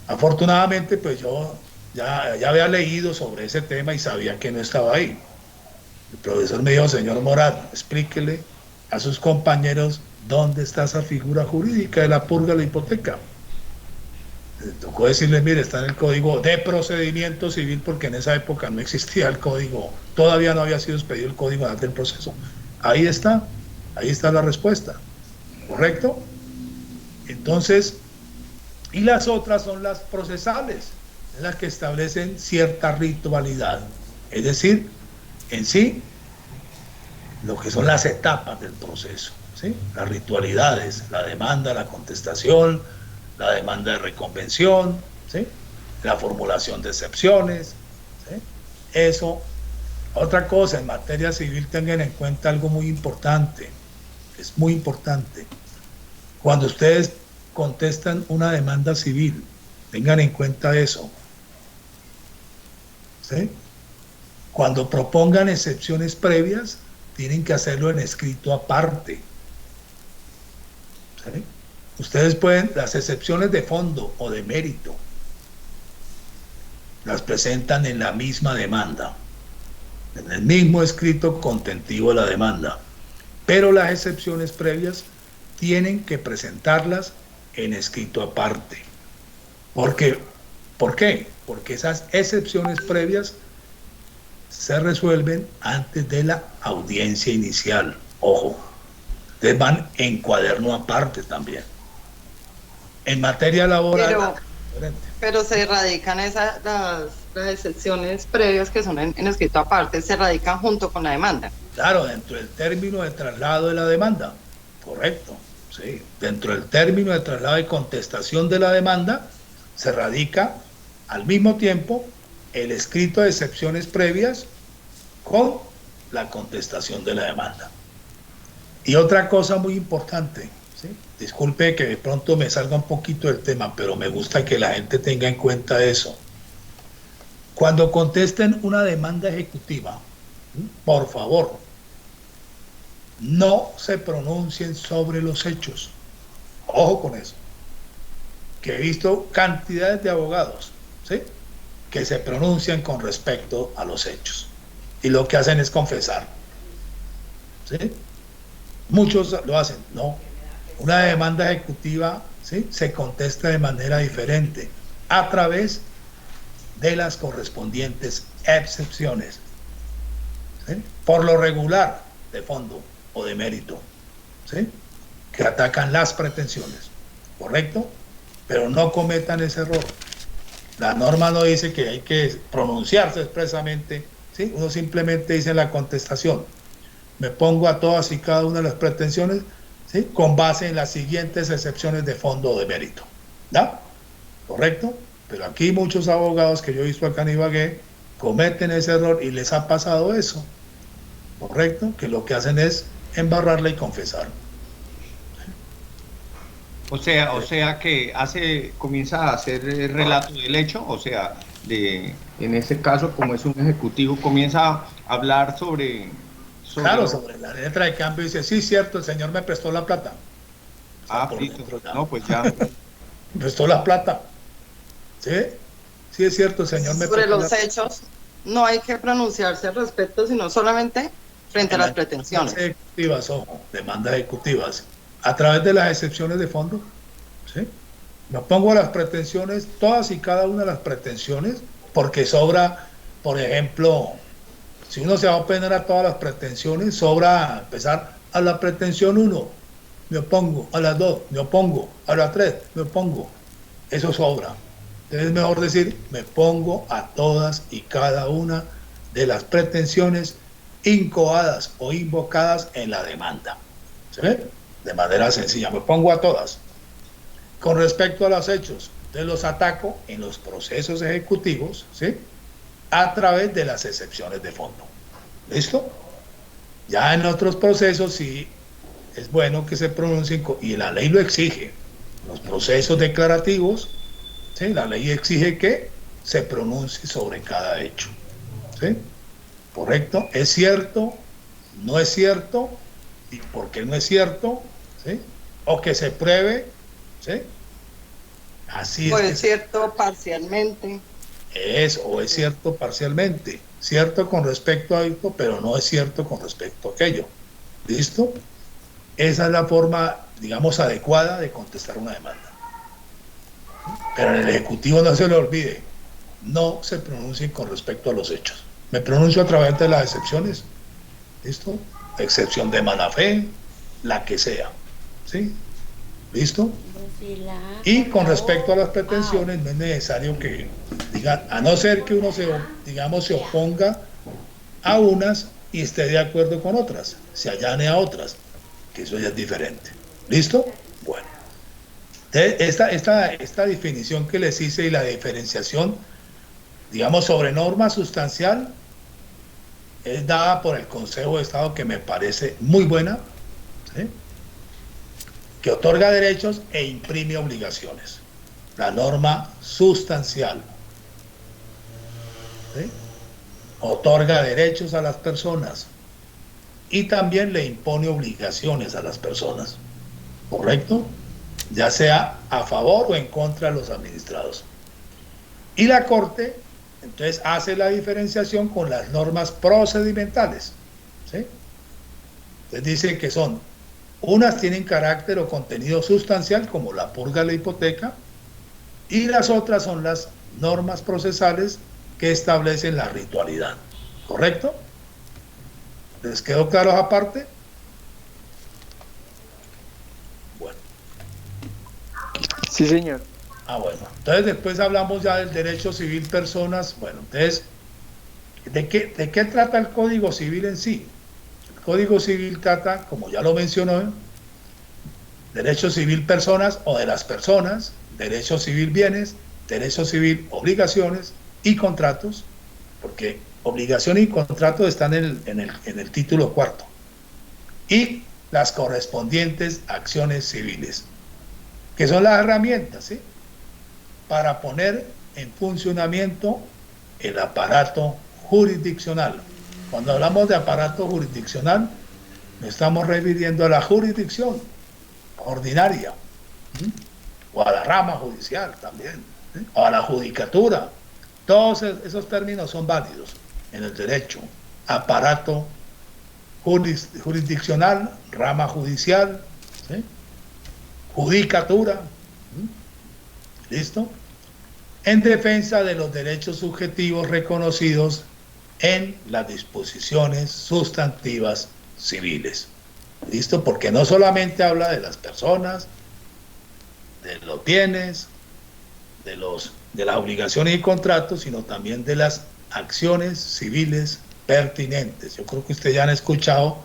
Afortunadamente, pues yo ya había leído sobre ese tema y sabía que no estaba ahí. El profesor me dijo, señor Morat, explíquele a sus compañeros dónde está esa figura jurídica de la purga de la hipoteca. Le tocó decirle, mire, está en el Código de Procedimiento Civil, porque en esa época no existía el código, todavía no había sido expedido el Código Nacional del Proceso. Ahí está la respuesta, ¿correcto? Entonces, y las otras son las procesales, en las que establecen cierta ritualidad, es decir, en sí, lo que son las etapas del proceso, ¿sí? Las ritualidades, la demanda, la contestación, la demanda de reconvención, ¿sí? La formulación de excepciones, ¿sí? Eso. Otra cosa, en materia civil tengan en cuenta algo muy importante, es muy importante. Cuando ustedes contestan una demanda civil, tengan en cuenta eso, ¿sí? Cuando propongan excepciones previas, tienen que hacerlo en escrito aparte, ¿sí? Ustedes pueden, las excepciones de fondo o de mérito, las presentan en la misma demanda, en el mismo escrito contentivo de la demanda, pero las excepciones previas tienen que presentarlas en escrito aparte. ¿Por qué? Porque esas excepciones previas se resuelven antes de la audiencia inicial. Ojo, ustedes van en cuaderno aparte también. En materia laboral... Pero se radican las excepciones previas que son en escrito aparte, se radican junto con la demanda. Claro, dentro del término de traslado de la demanda, correcto, sí. Dentro del término de traslado y contestación de la demanda, se radica al mismo tiempo el escrito de excepciones previas con la contestación de la demanda. Y otra cosa muy importante, ¿sí? Disculpe que de pronto me salga un poquito del tema, pero me gusta que la gente tenga en cuenta eso. Cuando contesten una demanda ejecutiva, por favor, no se pronuncien sobre los hechos. Ojo con eso. Que he visto cantidades de abogados, ¿sí?, que se pronuncian con respecto a los hechos. Y lo que hacen es confesar, ¿sí? Muchos lo hacen. No. Una demanda ejecutiva, ¿sí?, se contesta de manera diferente a través de las correspondientes excepciones, ¿sí?, por lo regular de fondo o de mérito, ¿sí?, que atacan las pretensiones, ¿correcto? Pero no cometan ese error. La norma no dice que hay que pronunciarse expresamente, ¿sí? Uno simplemente dice en la contestación, me pongo a todas y cada una de las pretensiones, ¿sí?, con base en las siguientes excepciones de fondo o de mérito, ¿ya? ¿Correcto? Pero aquí muchos abogados que yo he visto acá en Ibagué cometen ese error y les ha pasado eso, ¿correcto? Que lo que hacen es embarrarla y confesar. O sea que comienza a hacer el relato del hecho, o sea, en ese caso, como es un ejecutivo, comienza a hablar Claro, sobre la letra de cambio dice, sí, cierto, el señor me prestó la plata. O sea, por listo. dentro ya. No, pues ya. Me prestó la plata. ¿Sí? Sí, es cierto, el señor me Sobre prestó los la hechos, no hay que pronunciarse al respecto, sino solamente frente a las pretensiones. Ejecutivas, ojo, demandas ejecutivas, a través de las excepciones de fondo, ¿sí? Me pongo a las pretensiones, todas y cada una de las pretensiones, porque sobra, por ejemplo, si uno se va a oponer a todas las pretensiones, sobra empezar a la pretensión 1, me opongo, a las 2, me opongo, a las 3, me opongo. Eso sobra. Entonces es mejor decir, me pongo a todas y cada una de las pretensiones incoadas o invocadas en la demanda. ¿Se ve? De manera sencilla, me pongo a todas. Con respecto a los hechos, entonces los ataco en los procesos ejecutivos, ¿sí? A través de las excepciones de fondo. ¿Listo? Ya en otros procesos sí es bueno que se pronuncien, y la ley lo exige. Los procesos declarativos, ¿sí? La ley exige que se pronuncie sobre cada hecho. ¿Sí? ¿Correcto? ¿Es cierto? ¿No es cierto? ¿Y por qué no es cierto? ¿Sí? O que se pruebe, ¿sí? Así O es. es cierto parcialmente. O es cierto parcialmente. Cierto con respecto a esto, pero no es cierto con respecto a aquello. ¿Listo? Esa es la forma, digamos, adecuada de contestar una demanda. Pero en el Ejecutivo no se le olvide, no se pronuncien con respecto a los hechos. Me pronuncio a través de las excepciones. ¿Listo? Excepción de mala fe, la que sea. ¿Sí? ¿Listo? Y con respecto a las pretensiones, no es necesario que digan, a no ser que uno se oponga a unas y esté de acuerdo con otras, se allane a otras, que eso ya es diferente. ¿Listo? Bueno. Esta definición que les hice y la diferenciación, digamos, sobre norma sustancial, es dada por el Consejo de Estado, que me parece muy buena, ¿sí? Que otorga derechos e imprime obligaciones. La norma sustancial, ¿sí? Otorga derechos a las personas y también le impone obligaciones a las personas, ¿correcto? Ya sea a favor o en contra de los administrados. Y la Corte entonces hace la diferenciación con las normas procedimentales, ¿sí? Entonces dice que son, unas tienen carácter o contenido sustancial, como la purga de la hipoteca, y las otras son las normas procesales que establecen la ritualidad. ¿Correcto? ¿Les quedó claro esa parte? Bueno. Sí, señor. Bueno. Entonces después hablamos ya del derecho civil personas. Bueno, entonces, ¿de qué trata el Código Civil en sí? El Código Civil trata, como ya lo mencionó, derecho civil personas o de las personas, derecho civil bienes, derecho civil obligaciones y contratos, porque obligación y contrato están en el título cuarto, y las correspondientes acciones civiles, que son las herramientas, ¿sí?, para poner en funcionamiento el aparato jurisdiccional. Cuando hablamos de aparato jurisdiccional, nos estamos refiriendo a la jurisdicción ordinaria, ¿sí?, o a la rama judicial también, ¿sí?, o a la judicatura. Todos esos términos son válidos en el derecho. Aparato jurisdiccional, rama judicial, ¿sí?, judicatura, ¿sí?, ¿listo?, en defensa de los derechos subjetivos reconocidos en las disposiciones sustantivas civiles. ¿Listo? Porque no solamente habla de las personas, de los bienes, de las obligaciones y contratos, sino también de las acciones civiles pertinentes. Yo creo que ustedes ya han escuchado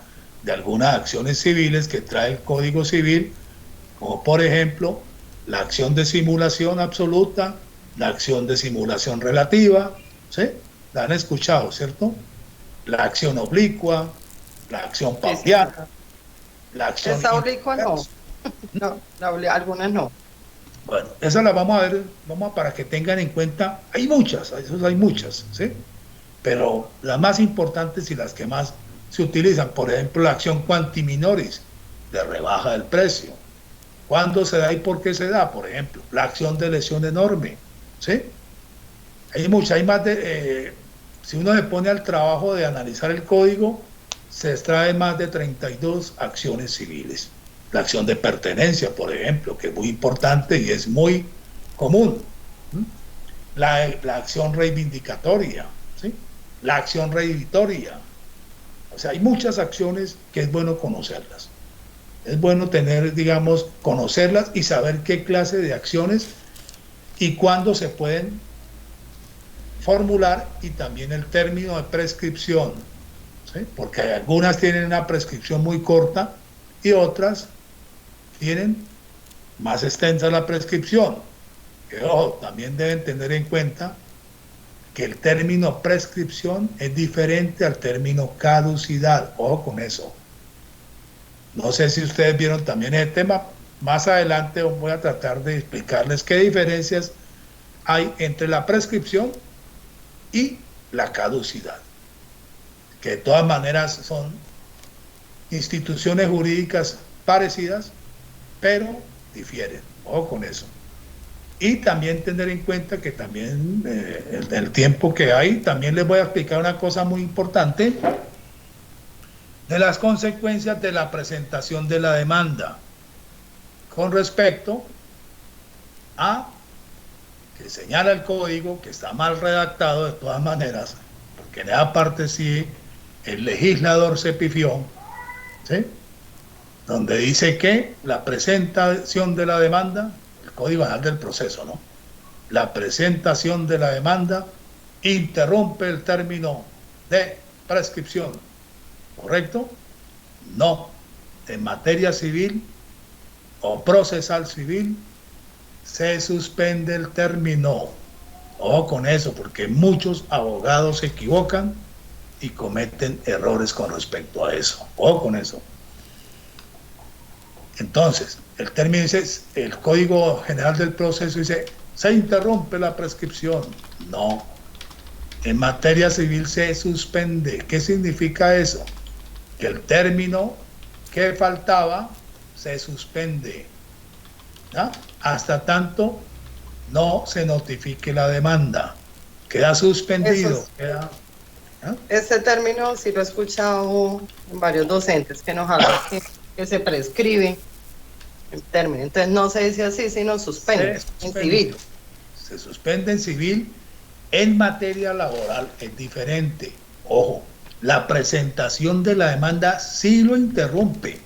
de algunas acciones civiles que trae el Código Civil, como por ejemplo la acción de simulación absoluta, la acción de simulación relativa, ¿sí? La han escuchado, ¿cierto? La acción oblicua, la acción pauliana, la acción... ¿Esa oblicua no? No, algunas no. Bueno, esas las vamos a ver, para que tengan en cuenta, hay muchas, hay muchas, ¿sí? Pero las más importantes y las que más se utilizan, por ejemplo, la acción quanti-minoris, de rebaja del precio. ¿Cuándo se da y por qué se da? Por ejemplo, la acción de lesión enorme, ¿sí? Hay muchas, hay más de, si uno se pone al trabajo de analizar el código, se extrae más de 32 acciones civiles. La acción de pertenencia, por ejemplo, que es muy importante y es muy común. La acción reivindicatoria, ¿sí? La acción redhibitoria. O sea, hay muchas acciones que es bueno conocerlas. Es bueno tener, digamos, conocerlas y saber qué clase de acciones y cuándo se pueden formular, y también el término de prescripción, ¿sí? Porque algunas tienen una prescripción muy corta y otras tienen más extensa la prescripción. Que, ojo, también deben tener en cuenta que el término prescripción es diferente al término caducidad. Ojo con eso. No sé si ustedes vieron también el tema. Más adelante voy a tratar de explicarles qué diferencias hay entre la prescripción y la caducidad, que de todas maneras son instituciones jurídicas parecidas, pero difieren. Ojo con eso. Y también tener en cuenta que también el tiempo que hay, también les voy a explicar una cosa muy importante de las consecuencias de la presentación de la demanda con respecto a que señala el código que está mal redactado de todas maneras, porque en esa parte sí el legislador se pifió, ¿sí? Donde dice que la presentación de la demanda, el Código General del Proceso, ¿no? La presentación de la demanda interrumpe el término de prescripción, ¿correcto? No. En materia civil o procesal civil se suspende el término. Ojo con eso, porque muchos abogados se equivocan y cometen errores con respecto a eso. Ojo con eso. Entonces, el término dice, el Código General del Proceso dice, se interrumpe la prescripción. No. En materia civil se suspende. ¿Qué significa eso? Que el término que faltaba se suspende, ¿ya? Hasta tanto no se notifique la demanda. Queda suspendido. Queda, ¿ya? Este término sí lo he escuchado en varios docentes que nos hablan que se prescribe el término. Entonces no se dice así, sino suspende en civil. Se suspende en civil. En materia laboral es diferente. Ojo, la presentación de la demanda sí lo interrumpe.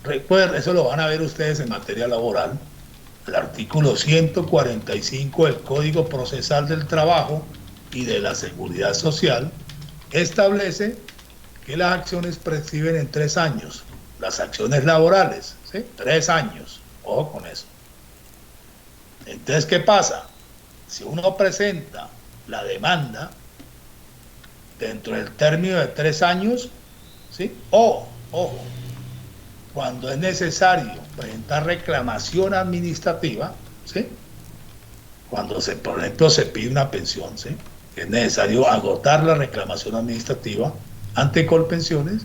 Recuerden, eso lo van a ver ustedes en materia laboral. El artículo 145 del Código Procesal del Trabajo y de la Seguridad Social establece que las acciones prescriben en 3 años. Las acciones laborales, ¿sí? 3 años. Ojo con eso. Entonces, ¿qué pasa? Si uno presenta la demanda dentro del término de 3 años, ¿sí? O, ojo, cuando es necesario presentar reclamación administrativa, ¿sí? Cuando, por ejemplo, se pide una pensión, ¿sí? Es necesario agotar la reclamación administrativa ante Colpensiones,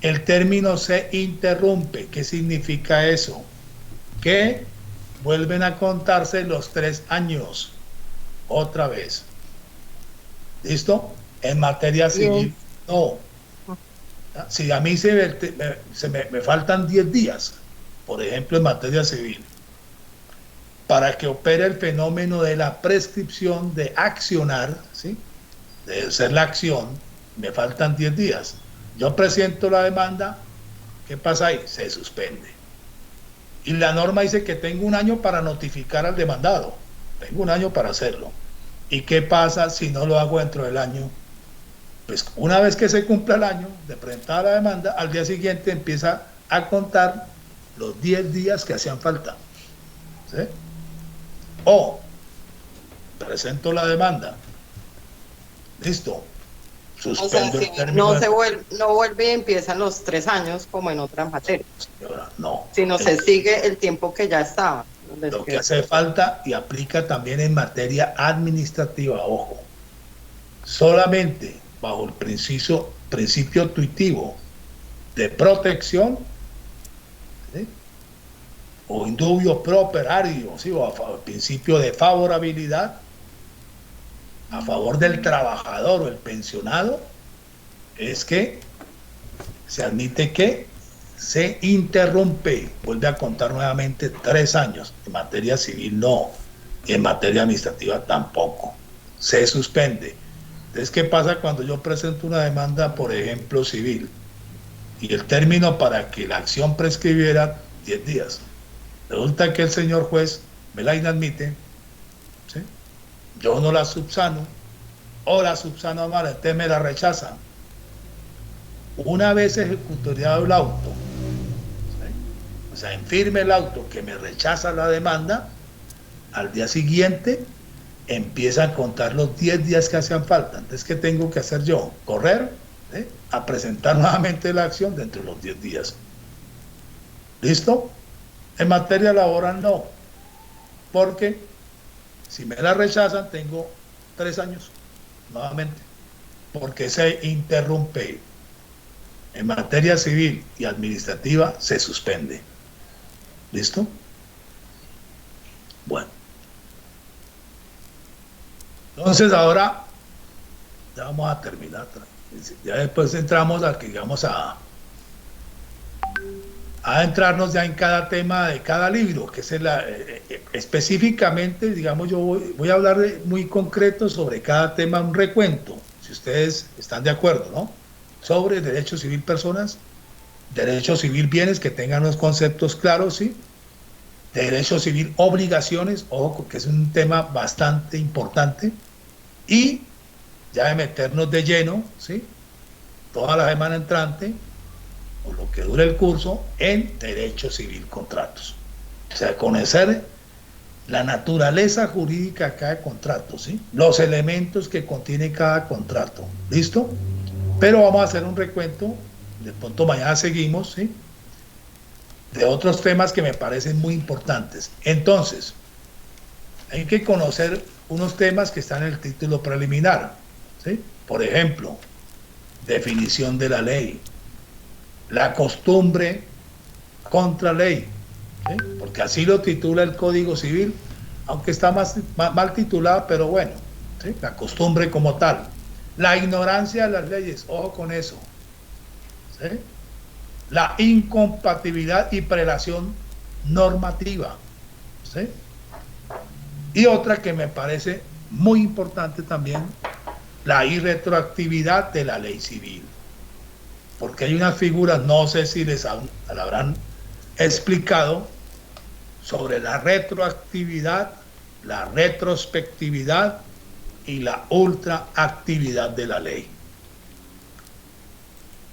el término se interrumpe. ¿Qué significa eso? Que vuelven a contarse los 3 años otra vez. ¿Listo? En materia civil, no. Si a mí me faltan 10 días, por ejemplo, en materia civil, para que opere el fenómeno de la prescripción de accionar, ¿sí? De hacer la acción, me faltan 10 días. Yo presento la demanda, ¿qué pasa ahí? Se suspende. Y la norma dice que tengo 1 año para notificar al demandado. Tengo 1 año para hacerlo. ¿Y qué pasa si no lo hago dentro del año? Pues una vez que se cumpla el año de presentar la demanda, al día siguiente empieza a contar los 10 días que hacían falta, ¿sí? O presento la demanda, listo, O sea, Suspendo si el término no vuelve y empiezan los 3 años como en otras materias, señora, no. sino se sigue el tiempo que ya estaba. Lo que hace falta y aplica también en materia administrativa, ojo, solamente bajo el principio intuitivo de protección, ¿sí? O indubio pro operario, ¿sí? O el principio de favorabilidad a favor del trabajador o el pensionado, es que se admite que se interrumpe, vuelve a contar nuevamente 3 años. En materia civil no, y en materia administrativa tampoco. Se suspende. Entonces, ¿qué pasa cuando yo presento una demanda, por ejemplo, civil? Y el término para que la acción prescribiera 10 días. Resulta que el señor juez me la inadmite, ¿sí? Yo no la subsano, o la subsano mal, entonces me la rechazan. Una vez ejecutoriado el auto, ¿sí? O sea, en firme el auto que me rechaza la demanda, al día siguiente empiezan a contar los 10 días que hacían falta. Entonces, ¿qué tengo que hacer yo? Correr, ¿sí? A presentar nuevamente la acción dentro de los 10 días. ¿Listo? En materia laboral no, porque si me la rechazan tengo 3 años nuevamente, porque se interrumpe. En materia civil y administrativa se suspende. ¿Listo? Bueno. Entonces ahora ya vamos a terminar. Ya después entramos a que digamos a entrarnos ya en cada tema de cada libro, que es específicamente, digamos, yo voy a hablar muy concreto sobre cada tema, un recuento, si ustedes están de acuerdo, ¿no? Sobre derecho civil personas, derecho civil bienes, que tengan los conceptos claros, ¿sí? Derecho civil obligaciones, ojo, que es un tema bastante importante, y ya de meternos de lleno, ¿sí? Toda la semana entrante, o lo que dure el curso, en derecho civil contratos. O sea, conocer la naturaleza jurídica de cada contrato, ¿sí? Los elementos que contiene cada contrato. ¿Listo? Pero vamos a hacer un recuento, de pronto mañana seguimos, ¿sí? De otros temas que me parecen muy importantes. Entonces, hay que conocer unos temas que están en el título preliminar, ¿sí? Por ejemplo, definición de la ley, la costumbre contra ley, ¿sí? Porque así lo titula el Código Civil, aunque está mal titulado, pero bueno, ¿sí? La costumbre como tal, la ignorancia de las leyes, ojo con eso, ¿sí? La incompatibilidad y prelación normativa, ¿sí? Y otra que me parece muy importante también, la irretroactividad de la ley civil, porque hay unas figuras, no sé si la habrán explicado, sobre la retroactividad, la retrospectividad y la ultraactividad de la ley.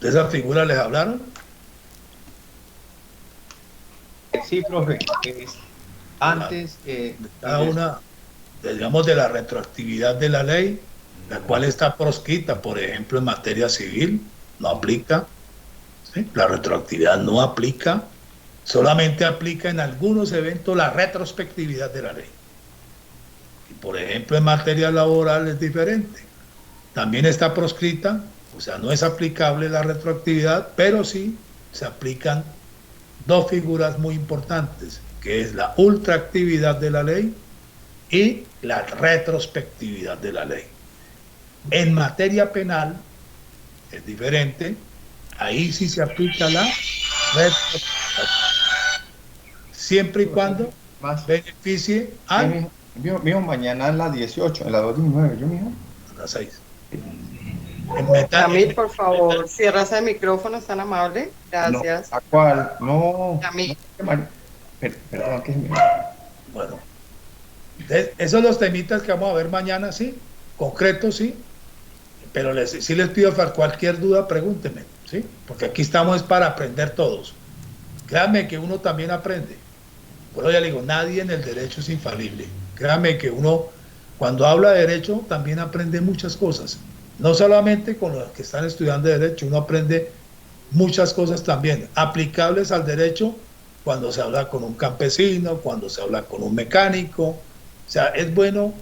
¿De esas figuras les hablaron? Sí, profe. Antes... Cada una, digamos, de la retroactividad de la ley, la cual está proscrita, por ejemplo, en materia civil, no aplica, ¿sí? La retroactividad no aplica, solamente aplica en algunos eventos la retrospectividad de la ley. Y por ejemplo, en materia laboral es diferente. También está proscrita, o sea, no es aplicable la retroactividad, pero sí se aplican dos figuras muy importantes, que es la ultraactividad de la ley y la retrospectividad de la ley. En materia penal es diferente, ahí sí se aplica la retrospectividad, siempre y cuando beneficie a Mijo, mañana a las 18, a las 2:19, yo, mijo. a las 6. Yamil, por favor, cierras el micrófono, es tan amable. Gracias. No, ¿a cuál? No. Yamil. Perdón, que se me... Bueno, esos son los temitas que vamos a ver mañana, sí, concretos, sí, pero sí les pido para cualquier duda, pregúntenme, sí, porque aquí estamos para aprender todos. Créanme que uno también aprende. Por eso ya le digo, nadie en el derecho es infalible. Créanme que uno, cuando habla de derecho, también aprende muchas cosas. No solamente con los que están estudiando derecho, uno aprende muchas cosas también aplicables al derecho cuando se habla con un campesino, cuando se habla con un mecánico. O sea, es bueno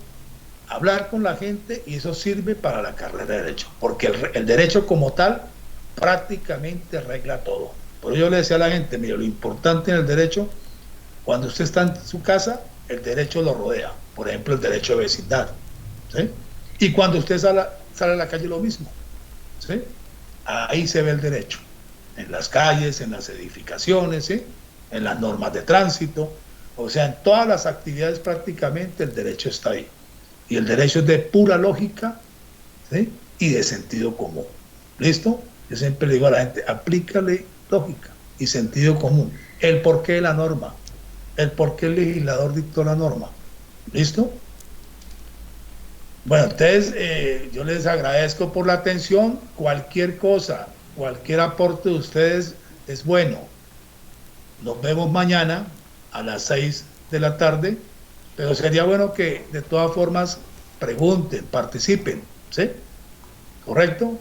hablar con la gente y eso sirve para la carrera de derecho, porque el derecho como tal prácticamente arregla todo. Por eso yo le decía a la gente, mire, lo importante en el derecho, cuando usted está en su casa, el derecho lo rodea. Por ejemplo, el derecho de vecindad, ¿sí? Y cuando usted sale a la calle, lo mismo, ¿sí? Ahí se ve el derecho, en las calles, en las edificaciones, ¿sí? En las normas de tránsito, o sea, en todas las actividades prácticamente el derecho está ahí. Y el derecho es de pura lógica, ¿sí? Y de sentido común. ¿Listo? Yo siempre le digo a la gente, aplícale lógica y sentido común. El porqué de la norma, el porqué el legislador dictó la norma. ¿Listo? Bueno, entonces yo les agradezco por la atención. Cualquier cosa, cualquier aporte de ustedes es bueno. Nos vemos mañana a las 6 de la tarde, pero sería bueno que de todas formas pregunten, participen, ¿sí? ¿Correcto?